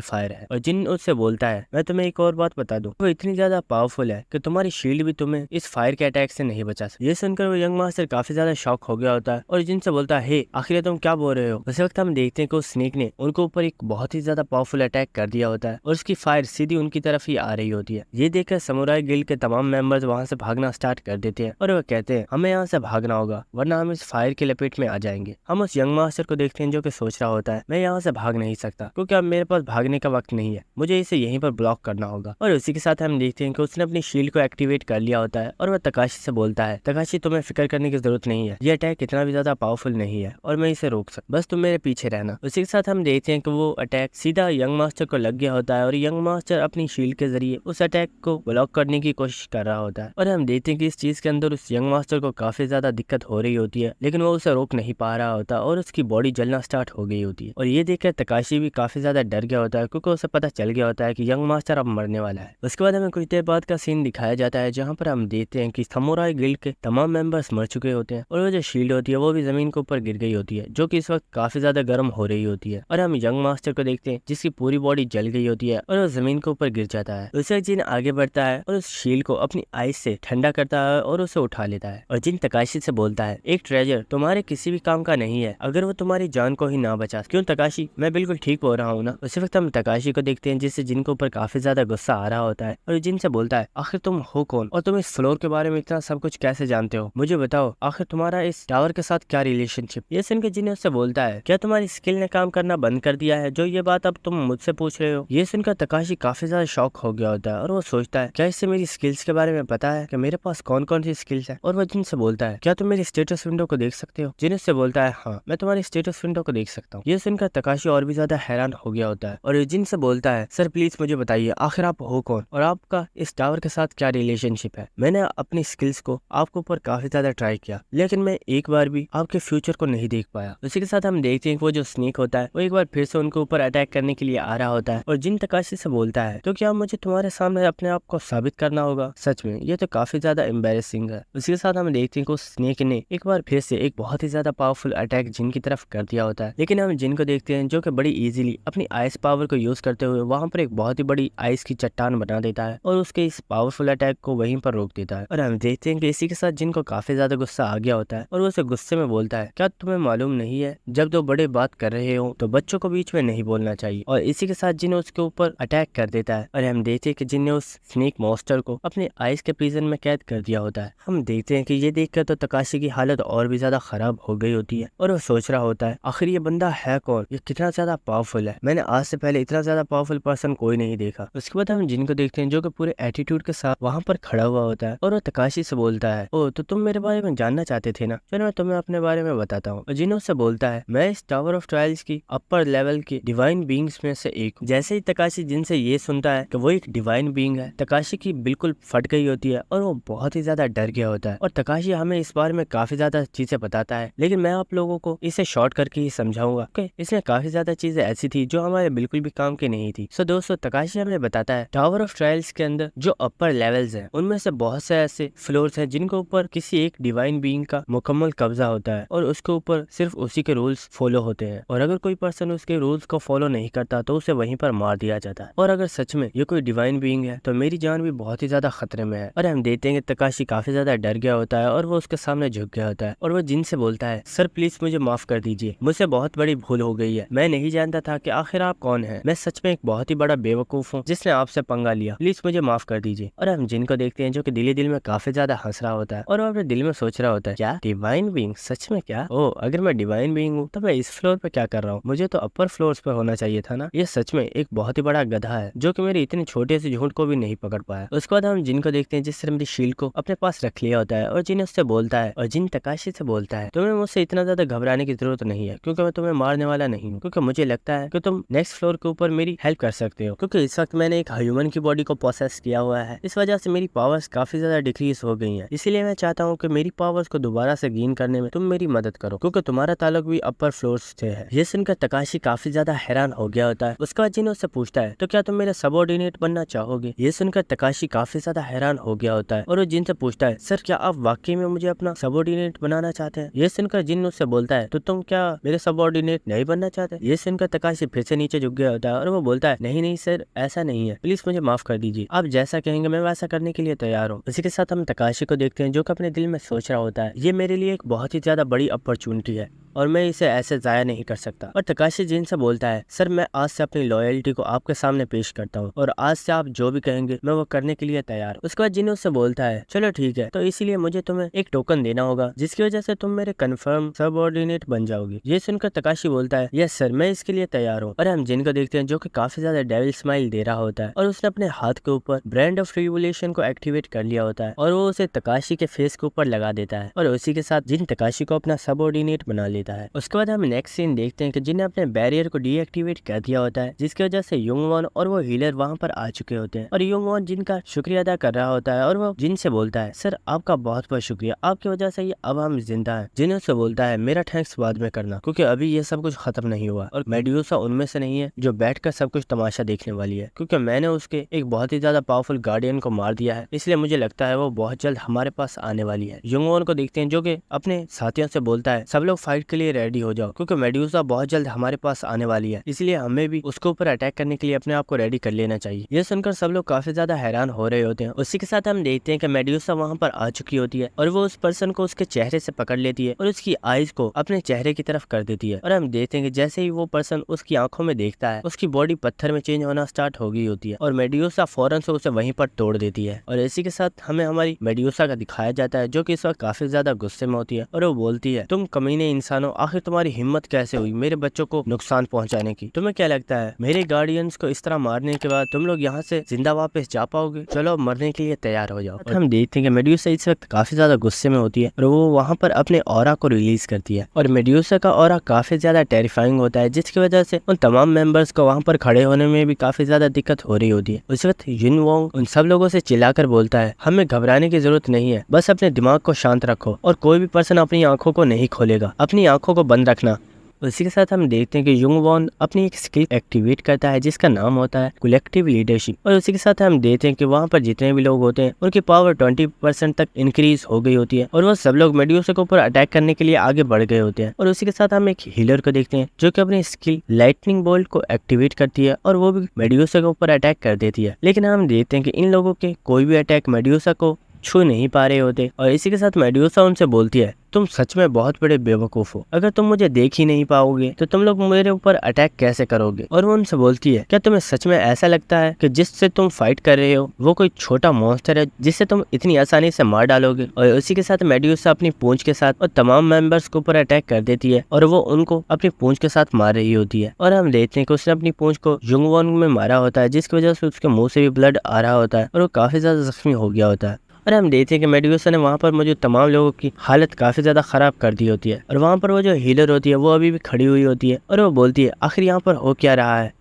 फायर है। और जिन उससे बोलता है, मैं तुम्हें एक और बात बता दूं, वो इतनी ज्यादा पावरफुल है कि तुम्हारी शील्ड भी तुम्हें इस फायर के अटैक से नहीं बचा सकती। ये सुनकर वो यंग मास्टर काफी ज्यादा शॉक हो गया होता है और जिनसे बोलता है, हे आखिर तुम क्या बोल रहे हो? उस वक्त हम देखते हैं कि उस स्नेक ने उनके ऊपर एक बहुत ही ज्यादा पावरफुल अटैक कर दिया होता है और उसकी फायर सीधी उनकी तरफ ही आ रही होती है। ये देखकर समुराई गिल्ड के तमाम मेंबर्स वहां से भागना स्टार्ट कर देते हैं और वो कहते हैं, हमें यहाँ से भागना होगा वरना हम इस फायर की लपेट में आ जाएंगे। हम उस यंग मास्टर को देखते हैं जो कि सोच रहा होता है, मैं यहाँ से भाग नहीं सकता क्योंकि अब मेरे पास भागने का वक्त नहीं है, मुझे इसे यहीं पर ब्लॉक करना होगा। और उसी के साथ हम देखते हैं कि उसने अपनी शील्ड को एक्टिवेट कर लिया होता है और वह तकाशी से बोलता है, तकाशी तुम्हें फिक्र करने की जरूरत नहीं है, ये अटैक इतना भी ज्यादा पावरफुल नहीं है और मैं इसे रोक सकता, बस तुम मेरे पीछे रहना। उसी के साथ हम देखते हैं कि वो अटैक सीधा यंग मास्टर को लग गया होता है और यंग मास्टर अपनी शील्ड के जरिए उस अटैक को ब्लॉक करने की कोशिश कर रहा होता है। और हम देखते हैं कि इस चीज के अंदर उस यंग मास्टर को काफी ज्यादा दिक्कत हो रही होती है लेकिन वो उसे रोक नहीं पा रहा होता और उसकी बॉडी जलना स्टार्ट हो गई होती है। और ये देखकर तकाशी भी काफी ज्यादा डर गया होता है क्योंकि उसे पता चल गया होता है कि यंग मास्टर अब मरने वाला है। उसके बाद हमें कुछ देर बाद का सीन दिखाया जाता है जहाँ पर हम देखते हैं कि समुराई गिल्ड के तमाम मेंबर्स मर चुके होते हैं और वो जो शील्ड होती है वो भी जमीन के ऊपर गिर गई होती है जो कि इस वक्त काफी ज्यादा गर्म हो रही होती है। और हम यंग मास्टर को देखते हैं जिसकी पूरी बॉडी जल गई होती है और वो जमीन के ऊपर गिर जाता है। उसे जिन आगे बढ़ता है और उस शील्ड को अपनी आइस से ठंडा करता है और उसे उठा लेता है। और जिन तकाशी से बोलता है, एक ट्रेजर तुम्हारे किसी भी काम का नहीं है अगर वो तुम्हारी जान को ही ना बचा। क्यों तकाशी, मैं बिल्कुल ठीक बोल रहा हूँ ना? उसी वक्त हम तकाशी को देखते हैं जिससे जिन के ऊपर काफी ज्यादा गुस्सा आ रहा होता है और जिन से बोलता है, आखिर तुम हो कौन और तुम इस फ्लोर के बारे में इतना सब कुछ कैसे जानते हो? मुझे बताओ आखिर तुम्हारा इस टावर के साथ क्या रिलेशनशिप? ये सुनकर जिन उससे बोलता है, क्या तुम्हारी स्किल ने काम करना बंद कर दिया है जो ये बात अब तुम मुझसे पूछ रहे हो? ये सुनकर तकाशी काफी ज्यादा शॉक हो गया होता है और वो सोचता है, क्या इससे मेरी स्किल्स के बारे में पता है कि मेरे पास कौन कौन सी स्किल्स है? और वो जिन से बोलता है, क्या तुम मेरी स्टेटस विंडो को देख सकते हो? जिन उससे बोलता है, हाँ मैं तुम्हारी स्टेटस विंडो को देख सकता हूँ। ये सुनकर तकाशी और भी ज्यादा हैरान हो गया होता है और जिन से बोलता है, सर प्लीज मुझे बताइए आखिर आप हो कौन और आपका इस टावर के साथ क्या रिलेशनशिप है। मैंने अपनी स्किल्स को आपके ऊपर काफी ज्यादा ट्राई किया लेकिन मैं एक बार भी आपके फ्यूचर को नहीं देख पाया। उसी के साथ हम देखते हैं कि वो जो स्नेक होता है वो एक बार फिर से उनके ऊपर अटैक करने के लिए आ रहा होता है और जिन तकाशी से बोलता है तो क्या मुझे तुम्हारे सामने अपने आप को साबित करना होगा। सच में ये तो काफी ज्यादा एम्बेरसिंग है। उसी के साथ हम देखते हैं कि उस स्नेक ने एक बार फिर से एक बहुत ही ज्यादा पावरफुल अटैक जिन की तरफ कर दिया होता है लेकिन हम जिन को देखते हैं जो कि बड़ी इजीली अपनी आइस पावर को यूज करते हुए वहां पर एक बहुत ही बड़ी आइस की चट्टान बना देता है और उसके इस पावरफुल अटैक को वहीं पर रोक देता है। और हम देखते हैं कि इसी के साथ जिनको काफी ज्यादा गुस्सा आ गया होता है और वो उसे गुस्से में बोलता है क्या तुम्हें मालूम नहीं है जब दो बड़े बात कर रहे हो तो बच्चों को बीच में नहीं बोलना चाहिए। और इसी के साथ जिन उसके ऊपर अटैक कर देता है और हम देखते हैं कि जिन ने उस स्नेक मॉन्स्टर को अपने आइस के प्रिजन में कैद कर दिया होता है। हम देखते हैं कि ये देखकर तो तकाशी की हालत और भी ज्यादा खराब हो गई होती है और वो सोच रहा होता है आखिर ये बंदा है कौन, ये कितना ज्यादा पावरफुल है, मैंने आज से पहले इतना ज्यादा पावरफुल पर्सन कोई नहीं देखा। उसके बाद हम जिनको देखते हैं जो कि पूरे एटीट्यूड के साथ वहां पर खड़ा हुआ होता है और वो तकाशी से बोलता है ओ तो तुम मेरे बारे में जानना चाहते थे ना, चलो मैं तुम्हें अपने बारे में बताता हूँ। और जिनो से बोलता है मैं इस टावर ऑफ ट्रायल्स की अपर लेवल की डिवाइन बींग्स में से एक हूँ। जैसे ही तकाशी जिन से ये सुनता है कि वो एक डिवाइन बींग है तकाशी की बिल्कुल फट गई होती है और वो बहुत ही ज्यादा डर गया होता है। और तकाशी हमें इस बारे में काफी ज्यादा चीजें बताता है लेकिन मैं आप लोगों को इसे शॉर्ट करके ही समझाऊंगा कि इसमें काफी ज्यादा चीजें ऐसी थी जो हमारे बिल्कुल भी काम की नहीं थी। सो दोस्तों तकाशी हमें बताता है टावर ऑफ ट्रायल्स के अंदर जो अपर लेवल्स हैं उनमें से बहुत से ऐसे फ्लोर्स हैं जिनके ऊपर किसी एक डिवाइन बीइंग का मुकम्मल कब्जा होता है और उसके ऊपर सिर्फ उसी के रूल्स फॉलो होते हैं और अगर कोई पर्सन उसके रूल्स को फॉलो नहीं करता तो उसे वहीं पर मार दिया जाता है। और अगर सच में ये कोई डिवाइन बीइंग है तो मेरी जान भी बहुत ही ज्यादा खतरे में है। और हम देखते हैं कि तकाशी काफी ज्यादा डर गया होता है और वो उसके सामने झुक गया होता है और वो जिन से बोलता है सर प्लीज मुझे माफ कर दीजिए, मुझसे बहुत बड़ी भूल हो गई है, मैं नहीं जानता था कि आखिर आप कौन है, मैं सच में एक बहुत ही बड़ा बेवकूफ हूँ जिसने आपसे पंगा लिया, प्लीज मुझे माफ कर दीजिए। और हम जिन को देखते हैं जो कि दिल में काफी ज्यादा हंस रहा होता है और वो अपने दिल में सोच रहा होता है क्या डिवाइन बीइंग, सच में क्या, ओ अगर मैं डिवाइन बीइंग हूँ तो मैं इस फ्लोर पे क्या कर रहा हूँ, मुझे तो अपर फ्लोर्स पे होना चाहिए था ना। ये सच में एक बहुत ही बड़ा गधा है जो कि मेरे इतने छोटे से झूठ को भी नहीं पकड़ पाया। उसके बाद हम जिन को देखते हैं जिसने मेरी शील्ड को अपने पास रख लिया होता है और जिन उससे बोलता है और जिन तकाशी से बोलता है तुम्हें मुझसे इतना ज्यादा घबराने की जरूरत नहीं है क्योंकि मैं तुम्हें मारने वाला नहीं हूँ, क्योंकि मुझे लगता है कि तुम नेक्स्ट फ्लोर के ऊपर मेरी हेल्प कर सकते हो, क्योंकि इस वक्त मैंने एक ह्यूमन की बॉडी को प्रोसेस किया हुआ है, इस वजह से मेरी पावर्स काफी ज्यादा डिक्रीज हो गई हैं, इसीलिए मैं चाहता हूँ कि मेरी पावर्स को दोबारा से गेन करने में तुम मेरी मदद करो क्योंकि तुम्हारा ताल्लुक भी अपर फ्लोर से है। ये सुनकर तकाशी काफी ज्यादा हैरान हो गया होता है। उसके बाद जिन उससे पूछता है तो क्या तुम मेरे सबऑर्डिनेट बनना चाहोगे। ये सुनकर तकाशी काफी ज्यादा हैरान हो गया होता है और वो जिन से पूछता है सर क्या आप वाकई में मुझे अपना सबऑर्डिनेट बनाना चाहते हैं। ये सुनकर जिन उससे बोलता है तो तुम क्या मेरे सबऑर्डिनेट नहीं बनना चाहते। ये सुनकर तकाशी फिर से नीचे झुक गया होता है और वो बोलता है नहीं नहीं सर ऐसा नहीं है, प्लीज मुझे माफ कर दीजिए, आप जैसा कहेंगे मैं वैसा करने के लिए तैयार हूँ। इसी के साथ हम तकाशी को देखते हैं जो कि अपने दिल में सोच रहा होता है ये मेरे लिए एक बहुत ही ज्यादा बड़ी अपॉर्चुनिटी है और मैं इसे ऐसे जाया नहीं कर सकता। और तकाशी जिन से बोलता है सर मैं आज से अपनी लॉयल्टी को आपके सामने पेश करता हूँ और आज से आप जो भी कहेंगे मैं वो करने के लिए तैयार हूँ। उसके बाद जिन उससे बोलता है चलो ठीक है तो इसीलिए मुझे तुम्हें एक टोकन देना होगा जिसकी वजह से तुम मेरे कंफर्म सबऑर्डिनेट बन जाओगे। ये सुनकर तकाशी बोलता है यस सर मैं इसके लिए तैयार हूँ। और हम जिन को देखते हैं जो कि काफी ज्यादा डेविल स्माइल दे रहा होता है और उसने अपने हाथ के ऊपर ब्रांड ऑफ रिवोल्यूशन को एक्टिवेट कर लिया होता है और वो उसे तकाशी के फेस के ऊपर लगा देता है और उसी के साथ जिन तकाशी को अपना सबऑर्डिनेट बना लेता है। उसके बाद हम नेक्स्ट सीन देखते हैं कि जिन ने अपने बैरियर को डीएक्टिवेट कर दिया होता है जिसकी वजह से युंगवॉन और वो हीलर वहां पर आ चुके होते हैं और युंगवॉन जिनका शुक्रिया अदा कर रहा होता है और वो जिन से बोलता है सर आपका बहुत बहुत शुक्रिया, आपकी वजह से ये अब हम जिंदा हैं। जिन उससे बोलता है मेरा थैंक्स बाद में करना क्योंकि अभी ये सब कुछ खत्म नहीं हुआ और मेड्यूसा उनमें से नहीं है जो बैठकर सब कुछ तमाशा देखने वाली है, क्योंकि मैंने उसके एक बहुत ही ज्यादा पावरफुल गार्डियन को मार दिया है, इसलिए मुझे लगता है वो बहुत जल्द हमारे पास आने वाली है। युंगवॉन को देखते हैं जो कि अपने साथियों से बोलता है सब लोग फाइट के लिए रेडी हो जाओ क्योंकि मेड्यूसा बहुत जल्द हमारे पास आने वाली है, इसलिए हमें भी उसके ऊपर अटैक करने के लिए अपने आप को रेडी कर लेना चाहिए। ये सुनकर सब लोग काफी ज्यादा हैरान हो रहे होते हैं। उसी के साथ हम देखते हैं कि मेड्यूसा वहां पर आ चुकी होती है और वो उस पर्सन को उसके चेहरे से पकड़ लेती है और उसकी आईज को अपने चेहरे की तरफ कर देती है और हम देखते हैं कि जैसे ही वो पर्सन उसकी आंखों में देखता है उसकी बॉडी पत्थर में चेंज होना स्टार्ट हो गई होती है और मेड्यूसा फौरन से उसे वहीं पर तोड़ देती है। और इसी के साथ हमें हमारी मेड्यूसा का दिखाया जाता है जो कि इस वक्त काफी ज्यादा गुस्से में होती है और वो बोलती है तुम कमीने इंसान इंसानों, आखिर तुम्हारी हिम्मत कैसे हुई मेरे बच्चों को नुकसान पहुंचाने की? तुम्हें क्या लगता है मेरे गार्डियंस को इस तरह मारने के बाद तुम लोग यहाँ से जिंदा वापस जा पाओगे? चलो अब मरने के लिए तैयार हो जाओ। और हम देखते हैं कि मेड्यूसा इस वक्त काफी ज्यादा गुस्से में होती है और वो वहाँ पर अपने ऑरा को रिलीज करती है और मेड्यूसा का ऑरा काफी ज्यादा टेरिफाइंग होता है, जिसकी वजह से उन तमाम मेंबर्स को वहाँ पर खड़े होने में भी काफी ज्यादा दिक्कत हो रही होती है। उस वक्त युन वोंग उन सब लोगों से चिल्लाकर बोलता है, हमें घबराने की जरूरत नहीं है, बस अपने दिमाग को शांत रखो और कोई भी पर्सन अपनी आंखों को नहीं खोलेगा, अपनी आंखों को बंद रखना। उसी के साथ हम देखते हैं कि युंग वॉन अपनी एक स्किल एक्टिवेट करता है जिसका नाम होता है कलेक्टिव लीडरशिप और उसी के साथ हम देखते हैं कि वहाँ पर जितने भी लोग होते हैं उनकी पावर 20% तक इंक्रीज हो गई होती है और वो सब लोग मेड्यूसा के ऊपर अटैक करने के लिए आगे बढ़ गए होते हैं। और उसी के साथ हम एक हीलर को देखते हैं जो कि अपनी स्किल लाइटनिंग बोल्ट को एक्टिवेट करती है और वो भी मेड्यूसा के ऊपर अटैक कर देती है, लेकिन हम देखते हैं कि इन लोगों के कोई भी अटैक मेड्यूसा को छू नहीं पा रहे होते। और इसी के साथ मेड्यूसा उनसे बोलती है, तुम सच में बहुत बड़े बेवकूफ हो, अगर तुम मुझे देख ही नहीं पाओगे तो तुम लोग मेरे ऊपर अटैक कैसे करोगे? और वो उनसे बोलती है, क्या तुम्हें सच में ऐसा लगता है कि जिससे तुम फाइट कर रहे हो वो कोई छोटा मॉन्स्टर है जिससे तुम इतनी आसानी से मार डालोगे? और उसी के साथ मेड्यूसा अपनी पूंछ के साथ और तमाम मेंबर्स के ऊपर अटैक कर देती है और वो उनको अपनी पूंछ के साथ मार रही होती है। और हम देखते हैं कि उसने अपनी पूंछ को युंग वॉन में मारा होता है जिसकी वजह से उसके मुंह से भी ब्लड आ रहा होता है और वो काफी ज्यादा जख्मी हो गया होता है। और हम देखते हैं कि मेड्यूसा ने वहाँ पर मौजूद तमाम लोगों की हालत काफी ज्यादा खराब कर दी होती है और वहाँ पर वो जो हीलर होती है वो अभी भी खड़ी हुई होती है और वो बोलती है, आखिर यहाँ पर हो क्या रहा है,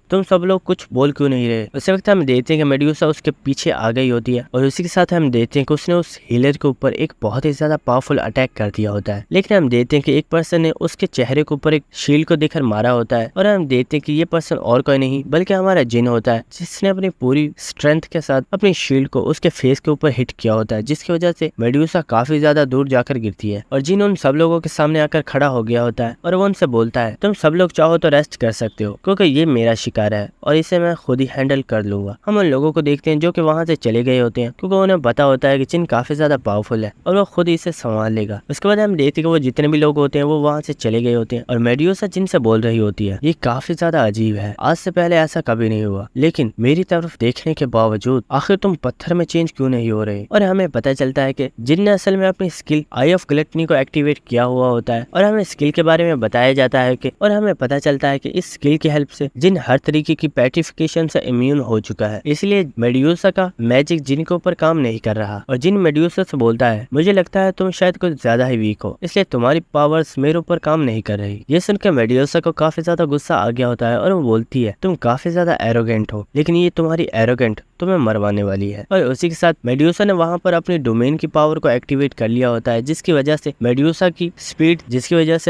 तुम सब लोग कुछ बोल क्यों नहीं रहे? उस वक्त हम देखते हैं कि मेड्यूसा उसके पीछे आ गई होती है और उसी के साथ हम देखते हैं कि उसने उस हीलर के ऊपर एक बहुत ही ज्यादा पावरफुल अटैक कर दिया होता है, लेकिन हम देखते हैं कि एक पर्सन ने उसके चेहरे के ऊपर एक शील्ड को देखकर मारा होता है और हम देखते हैं कि ये पर्सन और कोई नहीं बल्कि हमारा जिन होता है जिसने अपनी पूरी स्ट्रेंथ के साथ अपनी शील्ड को उसके फेस के ऊपर हिट किया होता है, जिसकी वजह से मेड्यूसा काफी ज्यादा दूर जाकर गिरती है और जिन उन सब लोगों के सामने आकर खड़ा हो गया होता है और वो उनसे बोलता है, तुम सब लोग चाहो तो रेस्ट कर सकते हो क्योंकि ये मेरा शिकार है और इसे मैं खुद ही हैंडल कर लूंगा। हम उन लोगों को देखते हैं जो कि वहां से चले गए होते हैं क्योंकि उन्हें पता होता है कि जिन काफी ज्यादा पावरफुल है और वो खुद इसे संभाल लेगा। उसके बाद हम देखते हैं कि वो जितने भी लोग होते हैं वो वहां से चले गए होते हैं और मेड्यूसा जिनसे बोल रही होती है, ये काफी ज्यादा अजीब है, आज से पहले ऐसा कभी नहीं हुआ, लेकिन मेरी तरफ देखने के बावजूद आखिर तुम पत्थर में चेंज क्यों नहीं हो रहे? और हमें पता चलता है कि जिन ने असल में अपनी स्किल आई ऑफ ग्लटनी को एक्टिवेट किया हुआ होता है और हमें स्किल के बारे में बताया जाता है कि और हमें पता चलता है कि इस स्किल की हेल्प से जिन हर तरीके की पेट्रिफिकेशन से इम्यून हो चुका है, इसलिए मेड्यूसा का मैजिक जिन के ऊपर काम नहीं कर रहा। और जिन मेड्यूसा से बोलता है, मुझे लगता है तुम शायद कुछ ज्यादा ही वीक हो, इसलिए तुम्हारी पावर्स मेरे ऊपर काम नहीं कर रही। ये सुनकर मेड्यूसा को काफी ज्यादा गुस्सा आ गया होता है और वो बोलती है, तुम काफी ज्यादा एरोगेंट हो, लेकिन ये तुम्हारी एरोगेंट तुम्हें मरवाने वाली है। और उसी के साथ मेड्यूसा ने वहां पर अपनी डोमेन की पावर को एक्टिवेट कर लिया होता है, जिसकी वजह से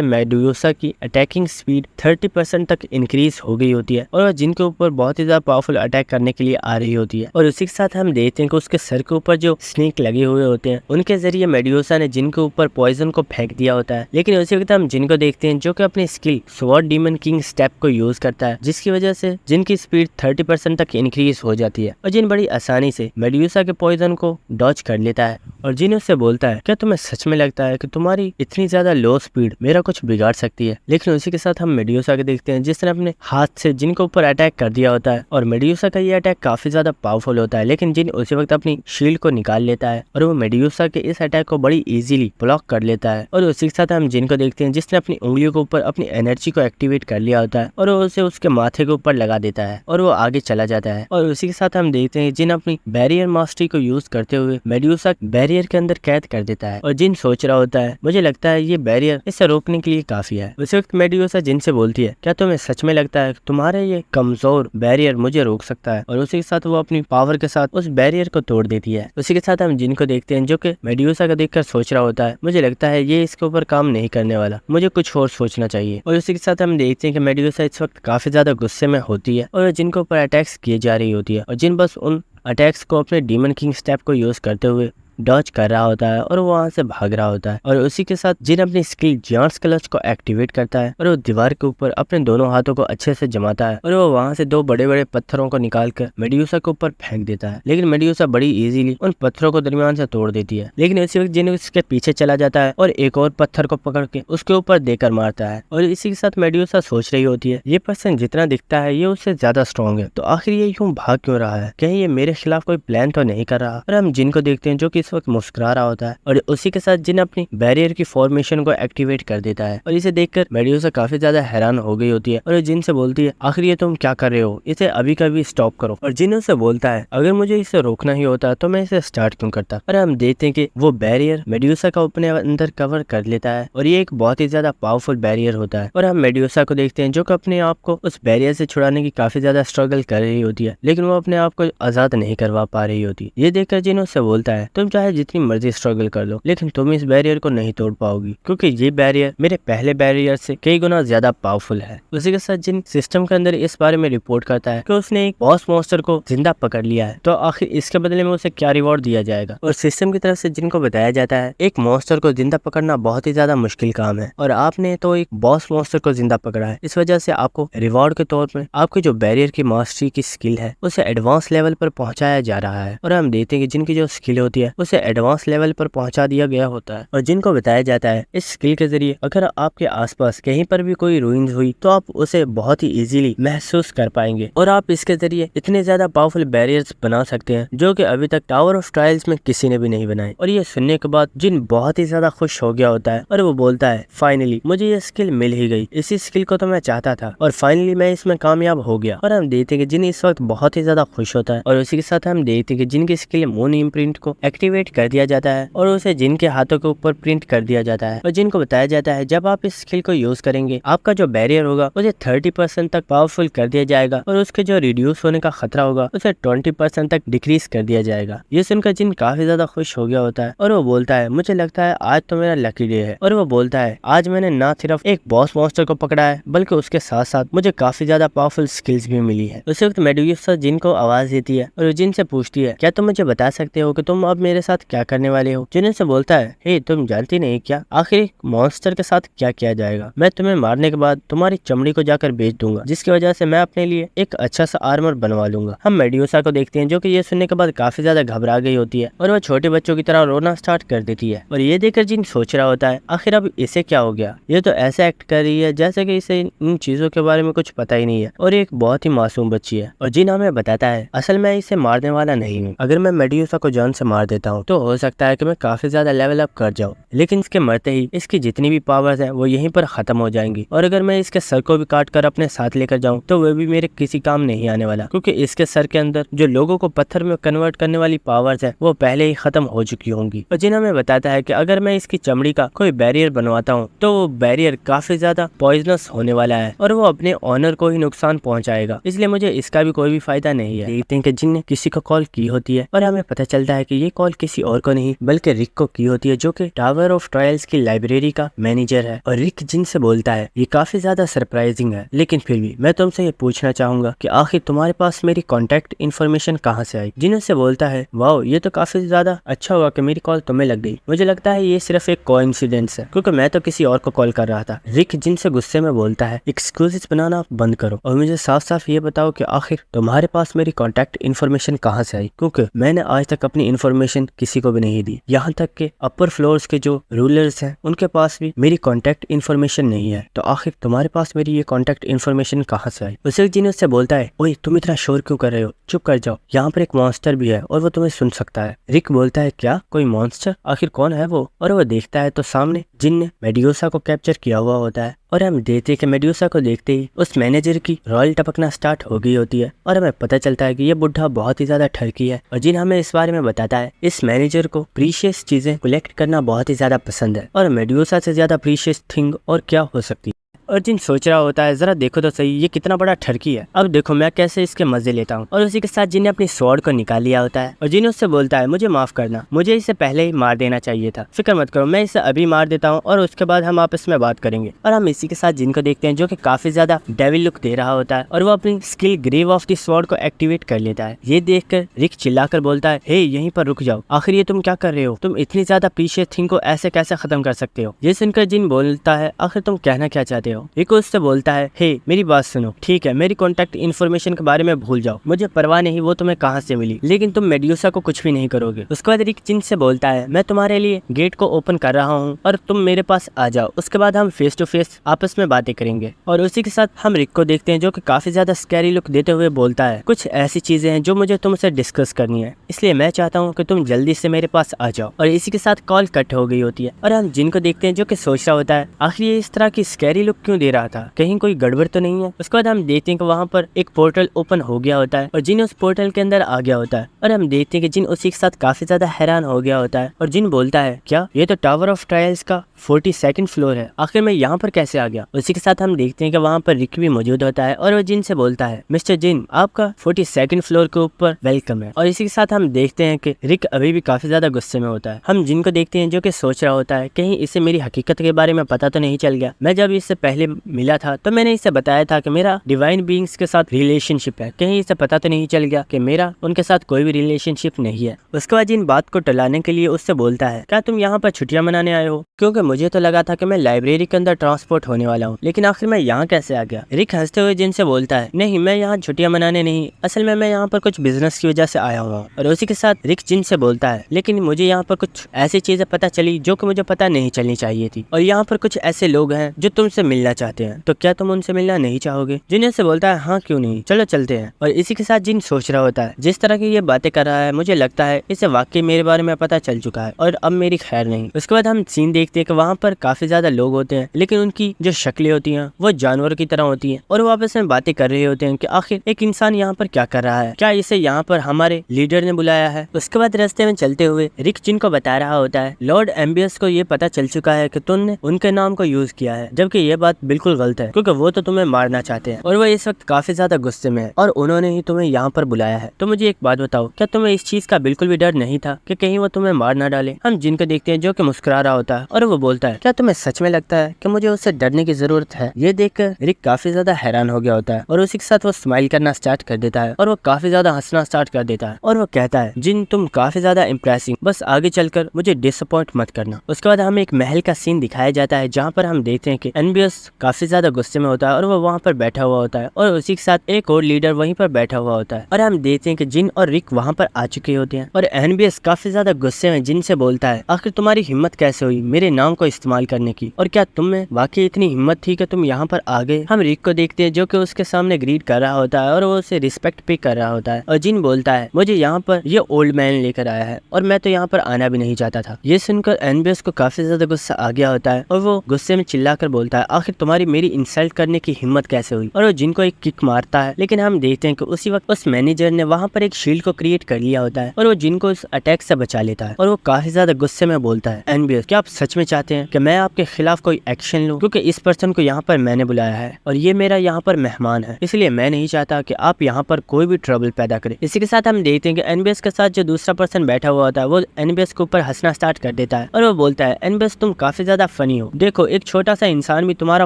मेड्यूसा की अटैकिंग स्पीड 30% तक इंक्रीज हो गई होती है और जिनके ऊपर बहुत ही ज्यादा पावरफुल अटैक करने के लिए आ रही होती है। और उसी के साथ हम देखते हैं कि उसके सर के ऊपर जो स्नेक लगे हुए होते हैं उनके जरिए मेड्यूसा ने जिनके ऊपर पॉइजन को फेंक दिया होता है, लेकिन उसी वक्त हम जिनको देखते हैं जो कि अपनी skill sword demon king step को यूज करता है, जिसकी वजह से जिनकी स्पीड 30% तक इंक्रीज हो जाती है और जिन बड़ी आसानी से मेड्यूसा के पॉइजन को डॉच कर लेता है। और जिन उससे बोलता है, क्या तुम्हें सच में लगता है कि तुम्हारी इतनी ज्यादा लो स्पीड मेरा कुछ बिगाड़ सकती है? लेकिन उसी के साथ हम मेड्यूसा के देखते हैं जिसने अपने हाथ से जिनके ऊपर अटैक कर दिया होता है और मेड्यूसा का ये अटैक काफी ज्यादा पावरफुल होता है, लेकिन जिन उसी वक्त अपनी शील्ड को निकाल लेता है और वो मेड्यूसा के इस अटैक को बड़ी इजीली ब्लॉक कर लेता है। और उसी के साथ हम जिन को देखते हैं जिसने अपनी उंगलियों के ऊपर अपनी एनर्जी को एक्टिवेट कर लिया होता है और वो उसे उसके माथे के ऊपर लगा देता है और वो आगे चला जाता है। और उसी के साथ हम देखते हैं जिन अपनी बैरियर मास्टरी को यूज करते हुए मेड्यूसा बैरियर के अंदर कैद कर देता है और जिन सोच रहा होता है, मुझे लगता है ये बैरियर इसे रोकने के लिए काफी है। उसी वक्त मेड्यूसा जिन से बोलती है, क्या तुम्हें सच में लगता है तुम्हारा ये कमजोर बैरियर मुझे रोक सकता है? और उसी के साथ वो अपनी पावर के साथ उस बैरियर को तोड़ देती है। उसी के साथ हम जिन को देखते हैं जो कि मेड्यूसा को देखकर सोच रहा होता है, मुझे लगता है ये इसके ऊपर काम नहीं करने वाला, मुझे कुछ और सोचना चाहिए। और उसी के साथ हम देखते हैं कि मेड्यूसा इस वक्त काफी ज्यादा गुस्से में होती है और जिनके ऊपर अटैक्स किए जा रही होती है और जिन बस उन अटैक्स को अपने डीमन किंग स्टेप को यूज करते हुए डॉच कर रहा होता है और वो वहां से भाग रहा होता है। और उसी के साथ जिन अपनी स्किल जायंट्स क्लच को एक्टिवेट करता है और वो दीवार के ऊपर अपने दोनों हाथों को अच्छे से जमाता है और वो वहां से 2 बड़े बड़े पत्थरों को निकालकर मेड्यूसा के ऊपर फेंक देता है, लेकिन मेड्यूसा बड़ी इजीली उन पत्थरों को दरमियान से तोड़ देती है। लेकिन उसी वक्त जिन उसके पीछे चला जाता है और एक और पत्थर को पकड़ के उसके ऊपर देकर मारता है। और इसी के साथ मेड्यूसा सोच रही होती है, ये पर्सन जितना दिखता है ये उससे ज्यादा स्ट्रॉन्ग है, तो आखिर ये यूं भाग क्यों रहा है? कहीं ये मेरे खिलाफ कोई प्लान तो नहीं कर रहा? और हम जिनको देखते हैं जो कि इस इस वक्त मुस्कुरा रहा होता है और उसी के साथ जिन अपनी बैरियर की फॉर्मेशन को एक्टिवेट कर देता है और इसे देखकर मेड्यूसा काफी ज्यादा हैरान हो गई होती है और जिन से बोलती है आखिर ये तुम क्या कर रहे हो, इसे अभी कभी स्टॉप करो। और जिन उसे बोलता है अगर मुझे इसे रोकना ही होता तो मैं इसे स्टार्ट क्यों करता। और हम देखते हैं कि वो बैरियर मेड्यूसा का अपने अंदर कवर कर लेता है और ये एक बहुत ही ज्यादा पावरफुल बैरियर होता है। और हम मेड्यूसा को देखते हैं जो कि अपने आप को उस बैरियर से छुड़ाने की काफी ज्यादा स्ट्रगल कर रही होती है, लेकिन वो अपने आप को आजाद नहीं करवा पा रही होती। ये देखकर जिन उससे बोलता है तुम चाहे जितनी मर्जी स्ट्रगल कर लो लेकिन तुम इस बैरियर को नहीं तोड़ पाओगी, क्योंकि ये बैरियर मेरे पहले बैरियर से कई गुना ज्यादा पावरफुल है। उसी के साथ जिन सिस्टम के अंदर इस बारे में रिपोर्ट करता है कि उसने एक बॉस मॉन्स्टर को जिंदा पकड़ लिया है, तो आखिर इसके बदले में उसे क्या रिवॉर्ड दिया जाएगा। और सिस्टम की तरफ से जिनको बताया जाता है एक मॉन्स्टर को जिंदा पकड़ना बहुत ही ज्यादा मुश्किल काम है और आपने तो एक बॉस मॉन्स्टर को जिंदा पकड़ा है, इस वजह से आपको रिवॉर्ड के तौर पर आपकी जो बैरियर की मास्टरी की स्किल है उसे एडवांस लेवल पर पहुंचाया जा रहा है। और हम देखते हैं कि जिनकी जो स्किल होती है उसे एडवांस लेवल पर पहुंचा दिया गया होता है। और जिनको बताया जाता है इस स्किल के जरिए अगर आपके आसपास कहीं पर भी कोई रूइंस हुई तो आप उसे बहुत ही इजीली महसूस कर पाएंगे और आप इसके जरिए इतने ज्यादा पावरफुल बैरियर्स बना सकते हैं जो कि अभी तक टावर ऑफ ट्रायल्स में किसी ने भी नहीं बनाए। और ये सुनने के बाद जिन बहुत ही ज्यादा खुश हो गया होता है और वो बोलता है फाइनली मुझे ये स्किल मिल ही गई, इसी स्किल को तो मैं चाहता था और फाइनली मैं इसमें कामयाब हो गया। और हम देखते हैं कि जिन इस वक्त बहुत ही ज्यादा खुश होता है और उसी के साथ हम देखते हैं कि जिनकी स्किल मून इम्प्रिंट को एक्टिवेट कर दिया जाता है और उसे जिनके हाथों के ऊपर प्रिंट कर दिया जाता है। और जिनको बताया जाता है जब आप इस स्किल को यूज करेंगे आपका जो बैरियर होगा उसे 30% तक पावरफुल कर दिया जाएगा और उसके जो रिड्यूस होने का खतरा होगा उसे 20% तक डिक्रीज कर दिया जाएगा। ये सुनकर जिन काफी ज्यादा खुश हो गया होता है और वो बोलता है मुझे लगता है आज तो मेरा लकी डे है। और वो बोलता है आज मैंने ना सिर्फ एक बॉस मॉन्स्टर को पकड़ा है बल्कि उसके साथ साथ मुझे काफी ज्यादा पावरफुल स्किल्स भी मिली है। उस वक्त मेडुसा जिन को आवाज देती है और जिन से पूछती है क्या तुम मुझे बता सकते हो कि तुम अब मेरे साथ क्या करने वाले हो। जिन से बोलता है हे तुम जानती नहीं क्या आखिर मॉन्स्टर के साथ क्या किया जाएगा, मैं तुम्हें मारने के बाद तुम्हारी चमड़ी को जाकर बेच दूंगा जिसकी वजह से मैं अपने लिए एक अच्छा सा आर्मर बनवा लूंगा। हम मेड्यूसा को देखते हैं जो कि ये सुनने के बाद काफी ज्यादा घबरा गई होती है और वह छोटे बच्चों की तरह रोना स्टार्ट कर देती है। और ये देखकर जिन सोच रहा होता है आखिर अब इसे क्या हो गया, ये तो ऐसे एक्ट कर रही है जैसे कि इसे इन चीजों के बारे में कुछ पता ही नहीं है और एक बहुत ही मासूम बच्ची है। और जिन हमें बताता है असल में इसे मारने वाला नहीं हूँ, अगर मैं मेड्यूसा को जान से मार देता हूँ तो हो सकता है कि मैं काफी ज्यादा लेवल अप कर जाऊँ, लेकिन इसके मरते ही इसकी जितनी भी पावर्स है वो यहीं पर खत्म हो जाएंगी। और अगर मैं इसके सर को भी काट कर अपने साथ लेकर जाऊं तो वह भी मेरे किसी काम नहीं आने वाला, क्योंकि इसके सर के अंदर जो लोगों को पत्थर में कन्वर्ट करने वाली पावर्स है वो पहले ही खत्म हो चुकी होंगी। और जिन हमें बताता है कि अगर मैं इसकी चमड़ी का कोई बैरियर बनवाता हूँ तो वो बैरियर काफी ज्यादा पॉइजनस होने वाला है और वो अपने ऑनर को ही नुकसान पहुंचाएगा, इसलिए मुझे इसका भी कोई भी फायदा नहीं है। देखते हैं कि जिन ने किसी को कॉल की होती है और हमें पता चलता है कि ये कॉल किसी और को नहीं बल्कि रिक को की होती है जो कि टावर ऑफ ट्रायल्स की लाइब्रेरी का मैनेजर है। और रिक जिन से बोलता है ये काफी ज्यादा सरप्राइजिंग है, लेकिन फिर भी मैं तुमसे ये पूछना चाहूंगा कि आखिर तुम्हारे पास मेरी कॉन्टेक्ट इन्फॉर्मेशन कहाँ से आई। जिन से बोलता है वाओ ये तो काफी ज्यादा अच्छा हुआ कि मेरी कॉल तुम्हें लग गई, मुझे लगता है ये सिर्फ एक कोइंसिडेंस है क्योंकि मैं तो किसी और को कॉल कर रहा था। रिक जिन से गुस्से में बोलता है एक्सक्यूजेस बनाना बंद करो और मुझे साफ साफ ये बताओ कि आखिर तुम्हारे पास मेरी कॉन्टेक्ट इन्फॉर्मेशन कहाँ से आई, क्योंकि मैंने आज तक अपनी इन्फॉर्मेशन किसी को भी नहीं दी, यहाँ तक के अपर फ्लोर्स के जो रूलर्स हैं उनके पास भी मेरी कॉन्टेक्ट इन्फॉर्मेशन नहीं है, तो आखिर तुम्हारे पास मेरी ये कॉन्टेक्ट इन्फॉर्मेशन कहाँ से आई। उसे जिन उससे बोलता है ओए तुम इतना शोर क्यों कर रहे हो, चुप कर जाओ, यहाँ पर एक मॉन्स्टर भी है और वो तुम्हें सुन सकता है। रिक बोलता है क्या कोई मॉन्स्टर, आखिर कौन है वो। और वो देखता है तो सामने जिन ने मेड्यूसा को कैप्चर किया हुआ होता है और हम देखते हैं कि मेड्यूसा को देखते ही उस मैनेजर की रॉयल टपकना स्टार्ट हो गई होती है और हमें पता चलता है कि ये बुढ़ा बहुत ही ज्यादा ठरकी है। और जिन हमें इस बारे में बताता है इस मैनेजर को प्रीशियस चीजें कलेक्ट करना बहुत ही ज्यादा पसंद है और मेड्यूसा से ज्यादा प्रीशियस थिंग और क्या हो सकती है। और जिन सोच रहा होता है जरा देखो तो सही ये कितना बड़ा ठरकी है, अब देखो मैं कैसे इसके मजे लेता हूँ। और उसी के साथ जिन ने अपनी स्वॉर्ड को निकाल लिया होता है और जिन उससे बोलता है मुझे माफ करना, मुझे इसे पहले ही मार देना चाहिए था, फिक्र मत करो मैं इसे अभी मार देता हूँ और उसके बाद हम आपस में बात करेंगे। और हम इसी के साथ जिन को देखते हैं जो कि काफी ज्यादा डेविल लुक दे रहा होता है और वो अपनी skill grave of the sword को एक्टिवेट कर लेता है। ये देखकर रिक चिल्लाकर बोलता है हे यहीं पर रुक जाओ, आखिर ये तुम क्या कर रहे हो, तुम इतनी ज्यादा प्रीशियस थिंग को ऐसे कैसे खत्म कर सकते हो। ये सुनकर जिन बोलता है आखिर तुम कहना क्या चाहते हो। हो। रिको उससे बोलता है, हे मेरी बात सुनो, ठीक है मेरी कॉन्टैक्ट इन्फॉर्मेशन के बारे में भूल जाओ, मुझे परवाह नहीं वो तुम्हें कहाँ से मिली, लेकिन तुम मेड्यूसा को कुछ भी नहीं करोगे। उसके बाद रिक जिन से बोलता है, मैं तुम्हारे लिए गेट को ओपन कर रहा हूँ और तुम मेरे पास आ जाओ, उसके बाद हम फेस टू फेस आपस में बातें करेंगे। और उसी के साथ हम रिक को देखते हैं जो कि काफी ज्यादा स्कैरी लुक देते हुए बोलता है, कुछ ऐसी चीजें हैं जो मुझे तुमसे डिस्कस करनी है, इसलिए मैं चाहता हूँ कि तुम जल्दी से मेरे पास आ जाओ। और इसी के साथ कॉल कट हो गई होती है और हम जिन को देखते हैं जो कि सोच रहा होता है, आखिर ये इस तरह की स्कैरी लुक क्यों दे रहा था, कहीं कोई गड़बड़ तो नहीं है। उसके बाद हम देखते हैं कि वहाँ पर एक पोर्टल ओपन हो गया होता है और जिन उस पोर्टल के अंदर आ गया होता है और हम देखते हैं कि जिन उसी के साथ काफी ज्यादा हैरान हो गया होता है और जिन बोलता है, क्या ये तो टावर ऑफ ट्रायल्स का 42nd फ्लोर है, आखिर मैं यहाँ पर कैसे आ गया। उसी के साथ हम देखते हैं कि वहाँ पर रिक भी मौजूद होता है और वो जिन से बोलता है, मिस्टर जिन आपका 42nd फ्लोर के ऊपर वेलकम है। और इसी के साथ हम देखते हैं कि रिक अभी भी काफी ज्यादा गुस्से में होता है। हम जिन को देखते हैं जो कि सोच रहा होता है, कहीं इसे मेरी हकीकत के बारे में पता तो नहीं चल गया, मैं जब इससे पहले मिला था तो मैंने इसे बताया था कि मेरा डिवाइन बीइंग्स के साथ रिलेशनशिप है, कहीं इसे पता तो नहीं चल गया कि मेरा उनके साथ कोई भी रिलेशनशिप नहीं है। उसके बाद जिन बात को टलाने के लिए उससे बोलता है, क्या तुम यहाँ पर छुट्टियां मनाने आए हो, क्योंकि मुझे तो लगा था कि मैं लाइब्रेरी के अंदर ट्रांसपोर्ट होने वाला हूँ, लेकिन आखिर मैं यहाँ कैसे आ गया। रिक हंसते हुए जिन से बोलता है, नहीं मैं यहाँ छुट्टियां मनाने नहीं, असल में मैं यहाँ पर कुछ बिजनेस की वजह से आया हूँ। और उसी के साथ रिक जिन से बोलता है, लेकिन मुझे यहाँ पर कुछ ऐसी चीजें पता चली जो कि मुझे पता नहीं चलनी चाहिए थी, और यहाँ पर कुछ ऐसे लोग हैं जो तुमसे मिलना चाहते हैं, तो क्या तुम उनसे मिलना नहीं चाहोगे। जिन से बोलता है, हाँ क्यों नहीं, चलो चलते हैं। और इसी के साथ जिन सोच रहा होता है, जिस तरह की ये बातें कर रहा है मुझे लगता है इसे वाकई मेरे बारे में पता चल चुका है और अब मेरी खैर नहीं। उसके बाद हम सीन देखते हैं कि वहाँ पर काफी ज्यादा लोग होते हैं, लेकिन उनकी जो शक्लें होती हैं वो जानवर की तरह होती हैं और वो आपस में बातें कर रहे होते हैं कि आखिर एक इंसान यहाँ पर क्या कर रहा है, क्या इसे यहाँ पर हमारे लीडर ने बुलाया है। उसके बाद रास्ते में चलते हुए रिक जिन को बता रहा होता है, लॉर्ड एम्बियस को ये पता चल चुका है कि तुमने उनके नाम को यूज किया है, जबकि ये बात बिल्कुल गलत है क्योंकि वो तो तुम्हें मारना चाहते हैं और वो इस वक्त काफी ज्यादा गुस्से में है और उन्होंने ही तुम्हें यहाँ पर बुलाया है। तो मुझे एक बात बताओ, क्या तुम्हें इस चीज का बिल्कुल भी डर नहीं था कि कहीं वो तुम्हें मार ना डाले। हम जिनको देखते हैं जो कि मुस्कुरा रहा होता है और वो बोलता है, क्या तुम्हें सच में लगता है कि मुझे उससे डरने की जरूरत है। ये देखकर रिक काफी ज्यादा हैरान हो गया होता है और उसी के साथ वो स्माइल करना स्टार्ट कर देता है और वो काफी ज्यादा हंसना स्टार्ट कर देता है और वो कहता है, जिन तुम काफी ज्यादा इम्प्रेसिंग, बस आगे चलकर मुझे डिसअपॉइंट मत करना। उसके बाद हमें एक महल का सीन दिखाया जाता है जहाँ पर हम देखते हैं कि एनबियस काफी ज्यादा गुस्से में होता है और वो वहाँ पर बैठा हुआ होता है और उसी के साथ एक और लीडर वहीं पर बैठा हुआ होता है और हम देखते हैं कि जिन और रिक वहाँ पर आ चुके होते हैं और एनबियस काफी ज्यादा गुस्से में जिन से बोलता है, आखिर तुम्हारी हिम्मत कैसे हुई मेरे नाम को इस्तेमाल करने की, और क्या तुम में वाकई इतनी हिम्मत थी कि तुम यहाँ पर आ गए। हम रिक को देखते हैं जो कि उसके सामने ग्रीट कर रहा होता है और वो उसे रिस्पेक्ट पे कर रहा होता है और जिन बोलता है, मुझे यहाँ पर ये ओल्ड मैन लेकर आया है और मैं तो यहाँ पर आना भी नहीं चाहता था। ये सुनकर एनबियस को काफी ज्यादा गुस्सा आ गया होता है और वो गुस्से में चिल्लाकर बोलता है, आखिर तुम्हारी मेरी इंसल्ट करने की हिम्मत कैसे हुई, और वो जिन को एक किक मारता है। लेकिन हम देखते हैं कि उसी वक्त उस मैनेजर ने वहाँ पर एक शील्ड को क्रिएट कर लिया होता है और वो जिन को उस अटैक से बचा लेता है और वो काफी ज्यादा गुस्से में बोलता है, एनबियस क्या आप सच में चाहते हैं कि मैं आपके खिलाफ कोई एक्शन लूं, क्योंकि इस पर्सन को यहाँ पर मैंने बुलाया है और ये मेरा यहाँ पर मेहमान है, इसलिए मैं नहीं चाहता कि आप यहाँ पर कोई भी ट्रबल पैदा करें। इसी के साथ हम देखते हैं कि एनबियस के साथ जो दूसरा पर्सन बैठा हुआ होता है वो एनबियस के ऊपर हंसना स्टार्ट कर देता है और वो बोलता है, एनबियस तुम काफी ज्यादा फनी हो, देखो एक छोटा सा इंसान भी तुम्हारा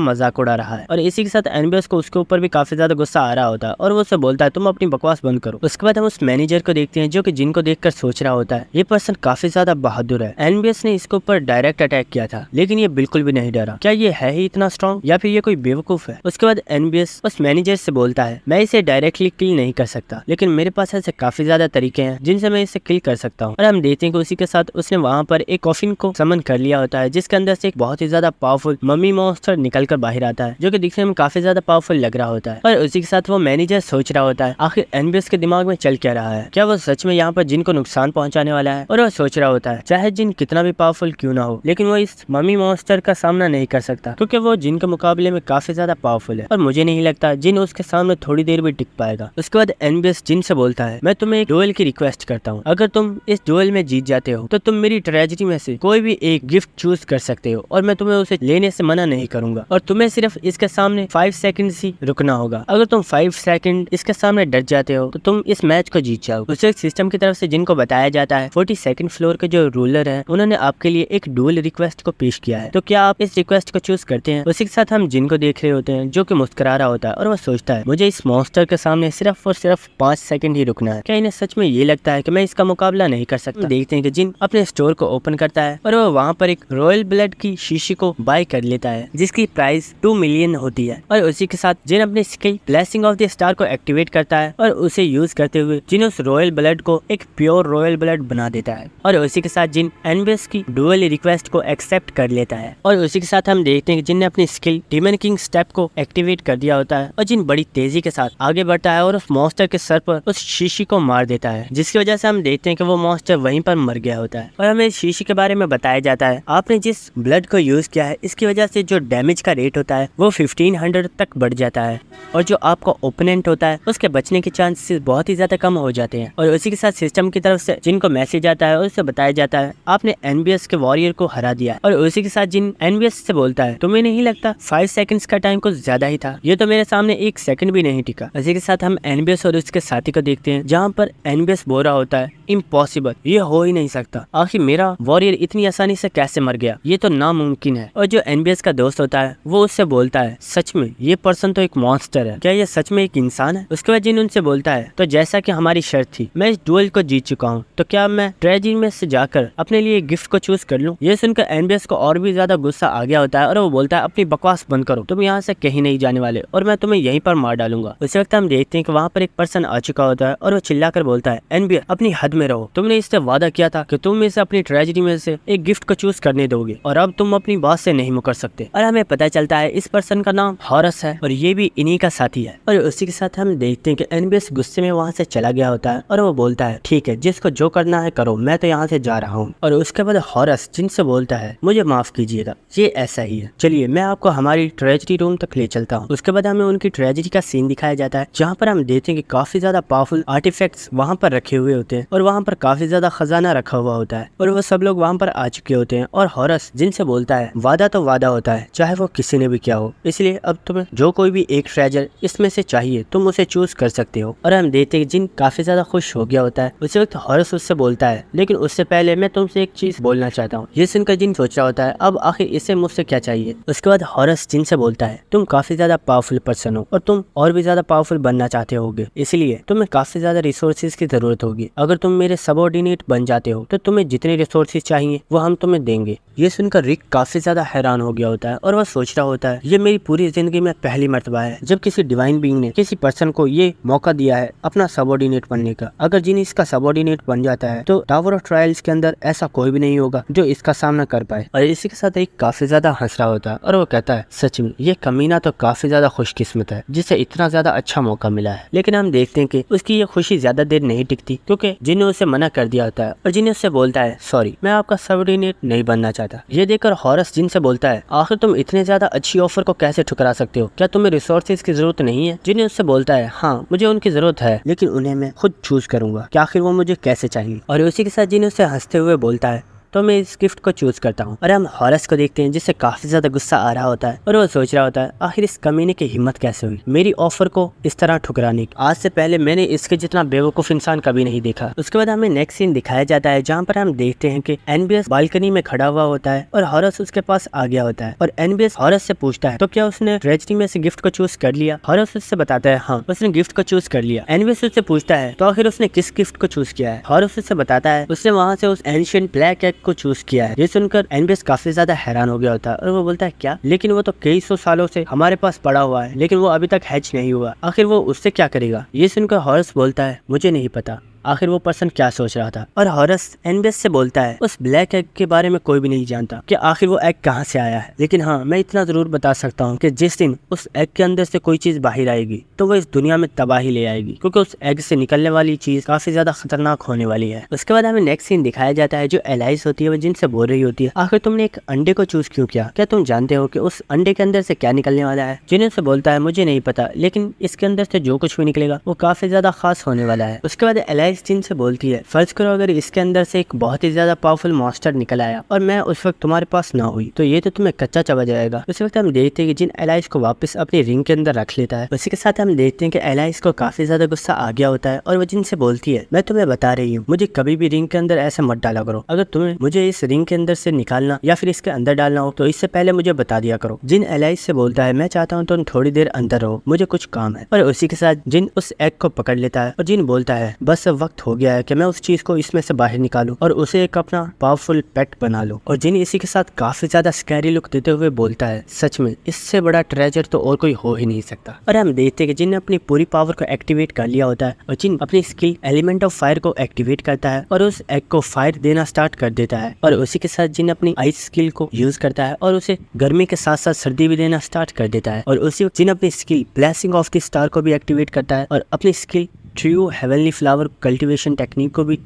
मजाक उड़ा रहा है। और इसी के साथ एनबियस को उसके ऊपर भी काफी ज्यादा गुस्सा आ रहा होता है और वो उससे बोलता है, तुम अपनी बकवास बंद करो। उसके बाद हम उस मैनेजर को देखते हैं जो कि जिनको देखकर सोच रहा होता है, ये पर्सन काफी ज्यादा बहादुर है, एनबियस ने इसके ऊपर डायरेक्ट अटैक किया था लेकिन ये बिल्कुल भी नहीं डरा, क्या ये है ही इतना स्ट्रॉन्ग या फिर ये कोई बेवकूफ है। उसके बाद एनबियस उस मैनेजर से बोलता है, मैं इसे डायरेक्टली किल नहीं कर सकता, लेकिन मेरे पास ऐसे काफी ज्यादा तरीके हैं जिनसे मैं इसे किल कर सकता हूँ। और हम देखते हैं कि उसी के साथ उसने वहाँ पर एक कॉफिन को समन कर लिया होता है जिसके अंदर से एक बहुत ही ज्यादा पावरफुल मम्मी मॉन्स्टर निकल कर बाहर आता है जो कि दिखने में काफी ज्यादा पावरफुल लग रहा होता है। और उसी के साथ वो मैनेजर सोच रहा होता है, आखिर एनबियस के दिमाग में चल क्या रहा है, क्या वो सच में यहाँ पर जिन को नुकसान पहुंचाने वाला है। और वो सोच रहा होता है, चाहे जिन कितना भी पावरफुल क्यों ना हो, लेकिन वो इस मम्मी मॉन्स्टर का सामना नहीं कर सकता क्योंकि वो जिन के मुकाबले में काफी ज्यादा पावरफुल है और मुझे नहीं लगता जिन उसके सामने थोड़ी देर भी टिक पाएगा। उसके बाद एनबियस जिन से बोलता है, मैं तुम्हें एक डुएल की रिक्वेस्ट करता हूँ, अगर तुम इस डुएल में जीत जाते हो तो तुम मेरी ट्रेजेडी में से कोई भी एक गिफ्ट चूज कर सकते हो और मैं तुम्हें उसे लेने से मना नहीं करूंगा और तुम्हें सिर्फ इसके सामने 5 सेकंड ही रुकना होगा। अगर तुम 5 सेकंड इसके सामने डर जाते हो तो तुम इस मैच को जीत जाओ। उसे सिस्टम की तरफ से जिनको बताया जाता है 42nd फ्लोर के जो रूलर है उन्होंने आपके लिए एक डुएल रिक्वेस्ट को पेश किया है, तो क्या आप इस रिक्वेस्ट को चूज करते हैं। उसी के साथ हम जिनको देख रहे होते हैं जो कि मुस्कुरा रहा होता है और वो सोचता है, मुझे इस मॉन्स्टर के सामने सिर्फ और सिर्फ 5 सेकंड ही रुकना है, क्या इन्हें सच में ये लगता है कि मैं इसका मुकाबला नहीं कर सकता। देखते हैं कि जिन अपने स्टोर को ओपन करता है और वो वहाँ पर एक रॉयल ब्लड की शीशी को बाय कर लेता है जिसकी प्राइस 2 मिलियन होती है। और उसी के साथ जिन अपनी skill blessing of the star को एक्टिवेट करता है और उसे यूज करते हुए जिन उस रॉयल ब्लड को एक प्योर रॉयल ब्लड बना देता है। और उसी के साथ जिन एनबीएस की डुअल रिक्वेस्ट को एक्सेप्ट कर लेता है। और उसी के साथ हम देखते हैं कि जिन ने अपनी स्किल डीमन किंग स्टेप को एक्टिवेट कर दिया होता है और जिन बड़ी तेजी के साथ आगे बढ़ता है और उस मॉन्स्टर के सर पर उस शीशी को मार देता है, जिसकी वजह से हम देखते हैं कि वो मॉन्स्टर वहीं पर मर गया होता है। और हमें इस शीशी के बारे में बताया जाता है आपने जिस ब्लड को यूज किया है इसकी वजह से जो डैमेज का रेट होता है वो 1500 तक बढ़ जाता है और जो आपका ओपोनेंट होता है उसके बचने के चांसेस बहुत ही ज्यादा कम हो जाते हैं। और उसी के साथ सिस्टम की तरफ से जिनको मैसेज आता है और उससे बताया जाता है आपने एनबीएस के वॉरियर को हरा दिया। और उसी के साथ जिन एनबीएस से बोलता है तुम्हें नहीं लगता 5 सेकंड्स का टाइम कुछ ज्यादा ही था, ये तो मेरे सामने 1 सेकंड भी नहीं टिका। उसी के साथ हम एनबीएस और उसके साथी को देखते हैं जहाँ पर एनबीएस बोल रहा होता है इम्पॉसिबल, ये हो ही नहीं सकता, आखिर मेरा वॉरियर इतनी आसानी से कैसे मर गया, ये तो नामुमकिन है। और जो एनबीएस का दोस्त होता है वो उससे बोलता है सच में ये पर्सन तो एक मॉन्स्टर है, क्या ये सच में एक इंसान है। उसके बाद जिन उनसे बोलता है तो जैसा कि हमारी शर्त थी मैं इस डुएल को जीत चुका हूँ तो क्या मैं ट्रेजरी में से जाकर अपने लिए गिफ्ट को चूज कर लूं। ये सुनकर एनबीएस को और भी ज्यादा गुस्सा आ गया होता है और वो बोलता है अपनी बकवास बंद करो, तुम यहाँ से कहीं नहीं जाने वाले और मैं तुम्हें यहीं पर मार डालूंगा। उसी वक्त हम देखते हैं कि वहाँ पर एक पर्सन आ चुका होता है और वो चिल्लाकर बोलता है एनबीएस अपनी हद में रहो, तुमने इससे वादा किया था कि तुम इसे अपनी ट्रेजरी में से एक गिफ्ट को चूज करने दोगे और अब तुम अपनी बात से नहीं मुकर सकते। और हमें पता चलता है इस पर्सन का नाम हॉरस है और ये भी इन्हीं का साथी है। और उसी के साथ हम देखते हैं कि एनबीएस गुस्से में वहाँ से चला गया होता है और वो बोलता है ठीक है जिसको जो करना है करो, मैं तो यहाँ से जा रहा हूँ। और उसके बाद हॉरस जिनसे बोलता है मुझे माफ कीजिएगा ये ऐसा ही है, चलिए मैं आपको हमारी ट्रेजरी रूम तक ले चलता हूँ। उसके बाद हमें उनकी ट्रेजरी का सीन दिखाया जाता है जहाँ पर हम देखते हैं कि काफी ज्यादा पावरफुल आर्टिफैक्ट्स वहाँ पर रखे हुए होते हैं और वहाँ पर काफी ज्यादा खजाना रखा हुआ होता है और वो सब लोग वहाँ पर आ चुके होते हैं। और हॉरस जिनसे बोलता है वादा तो वादा होता है चाहे वो किसी ने भी किया हो, इसलिए अब तुम्हें जो कोई भी एक ट्रेजर इसमें से चाहिए तुम उसे चूज कर सकते हो। और हम देखते हैं जिन काफी ज्यादा खुश हो गया होता है। उसी वक्त हॉरस उससे बोलता है लेकिन उससे पहले मैं तुमसे एक चीज बोलना चाहता हूँ। ये सुनकर जिन सोच रहा होता है अब आखिर इसे मुझसे क्या चाहिए। उसके बाद हॉरस जिन से बोलता है तुम काफी ज्यादा पावरफुल पर्सन हो और तुम और भी ज्यादा पावरफुल बनना चाहते होगे, इसलिए तुम्हें काफी ज्यादा रिसोर्सेज की जरूरत होगी। अगर तुम मेरे सबऑर्डिनेट बन जाते हो तो तुम्हें जितने रिसोर्सेज चाहिए वो हम तुम्हें देंगे। ये सुनकर रिक काफी ज्यादा हैरान हो गया होता है और वह सोच रहा होता है ये मेरी पूरी जिंदगी में पहली मर्तबा है जब किसी डिवाइन बीइंग ने किसी पर्सन को ये मौका दिया है अपना सबऑर्डिनेट बनने का। अगर जिन इसका सबऑर्डिनेट बन जाता है तो टावर ऑफ ट्रायल्स के अंदर ऐसा कोई भी नहीं होगा जो इसका सामना कर पाए। और इसी के साथ रिक काफी ज्यादा हंस रहा होता है और वो कहता है सच में ये कमीना तो काफी ज्यादा खुशकिस्मत है जिसे इतना ज्यादा अच्छा मौका मिला है। लेकिन हम देखते हैं कि उसकी ये खुशी ज्यादा देर नहीं टिकती क्योंकि जिन ने उसे मना कर दिया होता है और जिन उससे बोलता है सॉरी मैं आपका सबऑर्डिनेट नहीं बनना चाहता। ये देखकर हॉरस जिन से बोलता है आखिर तुम इतने ज्यादा अच्छी ऑफर को कैसे ठुकरा सकते हो, क्या तुम्हें रिसोर्सेज की जरूरत नहीं है। जिन उससे बोलता है हाँ मुझे उनकी जरूरत है लेकिन उन्हें मैं खुद चूज करूंगा कि आखिर वो मुझे कैसे चाहिए। और उसी के साथ जिन उससे हंसते हुए बोलता है तो मैं इस गिफ्ट को चूज करता हूँ। और हम हॉरस को देखते हैं जिससे काफी ज्यादा गुस्सा आ रहा होता है और वो सोच रहा होता है आखिर इस कमीने की हिम्मत कैसे हुई मेरी ऑफर को इस तरह ठुकराने की, आज से पहले मैंने इसके जितना बेवकूफ इंसान कभी नहीं देखा। उसके बाद हमें नेक्स्ट सीन दिखाया जाता है जहाँ पर हम देखते हैं कि एनबीएस बालकनी में खड़ा हुआ होता है और हॉरस उसके पास आ गया होता है और एनबीएस हॉरस से पूछता है तो क्या उसने ट्रेजरी में से गिफ्ट को चूज कर लिया। हॉरस उससे बताता है हाँ उसने गिफ्ट को चूज कर लिया। एनबीएस उससे पूछता है तो आखिर उसने किस गिफ्ट को चूज किया है। हॉरस उससे बताता है उसने वहाँ से उस एंशिएंट ब्लैक एग को चूज किया है। ये सुनकर एनबीएस काफी ज्यादा हैरान हो गया होता है और वो बोलता है क्या, लेकिन वो तो कई सौ सालों से हमारे पास पड़ा हुआ है लेकिन वो अभी तक हैच नहीं हुआ, आखिर वो उससे क्या करेगा। ये सुनकर हॉरस बोलता है मुझे नहीं पता आखिर वो पर्सन क्या सोच रहा था। और हॉरस एनबीएस से बोलता है उस ब्लैक एग के बारे में कोई भी नहीं जानता कि आखिर वो एग कहाँ से आया है, लेकिन हाँ मैं इतना जरूर बता सकता हूँ कि जिस दिन उस एग के अंदर से कोई चीज बाहर आएगी तो वो इस दुनिया में तबाही ले आएगी क्योंकि उस एग से निकलने वाली चीज काफी ज्यादा खतरनाक होने वाली है। उसके बाद हमें नेक्स्ट सीन दिखाया जाता है जो एलाइस होती है वो जिनसे बोल रही होती है आखिर तुमने एक अंडे को चूज क्यों किया, क्या तुम जानते हो कि उस अंडे के अंदर से क्या निकलने वाला है। जिन से बोलता है मुझे नहीं पता लेकिन इसके अंदर से जो कुछ भी निकलेगा वो काफी ज्यादा खास होने वाला है। उसके बाद एलाइस जिन से बोलती है फर्ज करो अगर इसके अंदर से एक बहुत ही ज्यादा पावरफुल मॉन्स्टर निकल आया और मैं उस वक्त तुम्हारे पास ना हुई तो ये तो तुम्हें कच्चा चबा जाएगा। उस वक्त हम देखते हैं कि जिन एलाइस को वापस अपनी रिंग के अंदर रख लेता है। उसी के साथ हम देखते हैं कि एलाइस को काफी ज्यादा गुस्सा आ गया होता है और वो जिनसे बोलती है मैं तुम्हें बता रही हूँ मुझे कभी भी रिंग के अंदर ऐसे मत डाला करो, अगर तुम्हें मुझे इस रिंग के अंदर से निकालना या फिर इसके अंदर डालना हो तो इससे पहले मुझे बता दिया करो। जिन एलाइस से बोलता है मैं चाहता हूँ तुम थोड़ी देर अंदर रहो, मुझे कुछ काम है। और उसी के साथ जिन उस एग को पकड़ लेता है और जिन बोलता है बस वक्त हो गया है कि मैं उस चीज को इसमें से बाहर निकालूं और उसे एक अपना पावरफुल पेट बना लूं। और जिन इसी के साथ काफी ज्यादा स्कैरी लुक देते हुए बोलता है, सच में इससे बड़ा ट्रेजर तो और कोई हो ही नहीं सकता। और हम देखते हैं कि जिन ने अपनी पूरी पावर को एक्टिवेट कर लिया होता है और जिन अपनी स्किल एलिमेंट ऑफ फायर को एक्टिवेट करता है और उस एग को फायर देना स्टार्ट कर देता है। और उसी के साथ जिन अपनी आइस स्किल को यूज करता है और उसे गर्मी के साथ साथ सर्दी भी देना स्टार्ट कर देता है। और उसी जिन अपनी skill blessing of the star को भी एक्टिवेट करता है और अपनी skill true heavenly flower cultivation technique को भी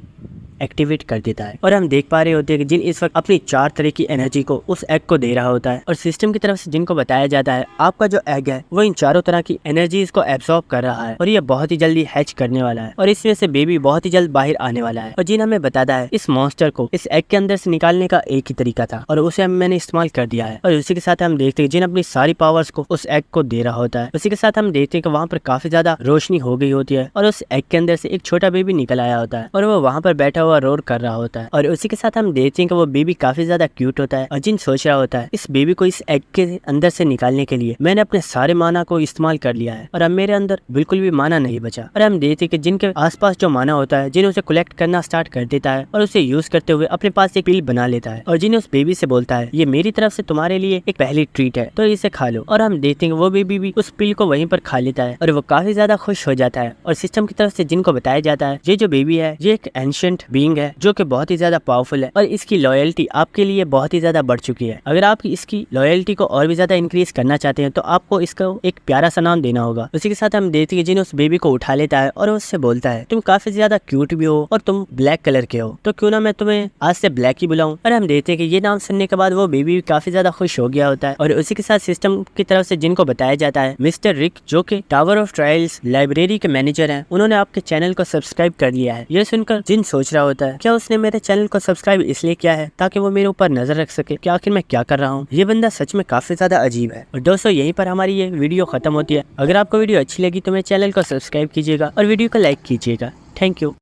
एक्टिवेट कर देता है। और हम देख पा रहे होते हैं कि जिन इस वक्त अपनी 4 तरह की एनर्जी को उस एग को दे रहा होता है और सिस्टम की तरफ से जिनको बताया जाता है आपका जो एग है वो इन चारों तरह की एनर्जीज को एब्सॉर्ब कर रहा है और ये बहुत ही जल्दी हैच करने वाला है और इसमें से बेबी बहुत ही जल्द बाहर आने वाला है। और जिन हमें बताता है इस मॉन्स्टर को इस एग के अंदर से निकालने का एक ही तरीका था और उसे मैंने इस्तेमाल कर दिया है। और उसी के साथ हम देखते हैं जिन अपनी सारी पावर्स को उस एग को दे रहा होता है। उसी के साथ हम देखते हैं कि वहाँ पर काफी ज्यादा रोशनी हो गई होती है और उस एग के अंदर से एक छोटा बेबी निकल आया होता है और वो वहाँ पर बैठा हुआ रोर कर रहा होता है। और उसी के साथ हम देखते हैं कि वो बेबी काफी ज्यादा क्यूट होता है और जिन सोच रहा होता है इस बेबी को इस एग के अंदर से निकालने के लिए मैंने अपने सारे माना को इस्तेमाल कर लिया है और अब मेरे अंदर बिल्कुल भी माना नहीं बचा। और हम देखते हैं कि जिनके आसपास जो माना होता है जिन उसे कलेक्ट करना स्टार्ट कर देता है और उसे यूज करते हुए अपने पास एक पिल बना लेता है और जिन्हें उस बेबी से बोलता है ये मेरी तरफ से तुम्हारे लिए एक पहली ट्रीट है तो इसे खा लो। और हम देखते हैं वो बेबी भी उस पिल को वहीं पर खा लेता है और वो काफी ज्यादा खुश हो जाता है। और सिस्टम की तरफ से जिनको बताया जाता है ये जो बेबी है ये एक एंशिएंट बीइंग है जो कि बहुत ही ज्यादा पावरफुल है और इसकी लॉयल्टी आपके लिए बहुत ही ज्यादा बढ़ चुकी है। अगर आप इसकी लॉयल्टी को और भी ज्यादा इंक्रीज करना चाहते हैं तो आपको इसको एक प्यारा सा नाम देना होगा। उसी के साथ हम देखते हैं जिन्हें उस बेबी को उठा लेता है और उससे बोलता है तुम काफी ज्यादा क्यूट भी हो और तुम ब्लैक कलर के हो तो क्यों ना मैं तुम्हें आज से ब्लैक ही बुलाऊं। और हम देखते हैं कि ये नाम सुनने के बाद वो बेबी भी काफी ज्यादा खुश हो गया होता है। और उसी के साथ सिस्टम की तरफ से जिनको बताया जाता है मिस्टर रिक जो कि टावर ऑफ ट्रायल्स लाइब्रेरी के मैनेजर हैं उन्होंने आपके चैनल को सब्सक्राइब कर लिया है। ये सुनकर जिन सोच रहा होता है क्या उसने मेरे चैनल को सब्सक्राइब इसलिए किया है ताकि वो मेरे ऊपर नजर रख सके कि आखिर मैं क्या कर रहा हूँ। ये बंदा सच में काफी ज्यादा अजीब है। और दोस्तों यहीं पर हमारी ये वीडियो खत्म होती है। अगर आपको वीडियो अच्छी लगी तो मेरे चैनल को सब्सक्राइब कीजिएगा और वीडियो को लाइक कीजिएगा। Thank you.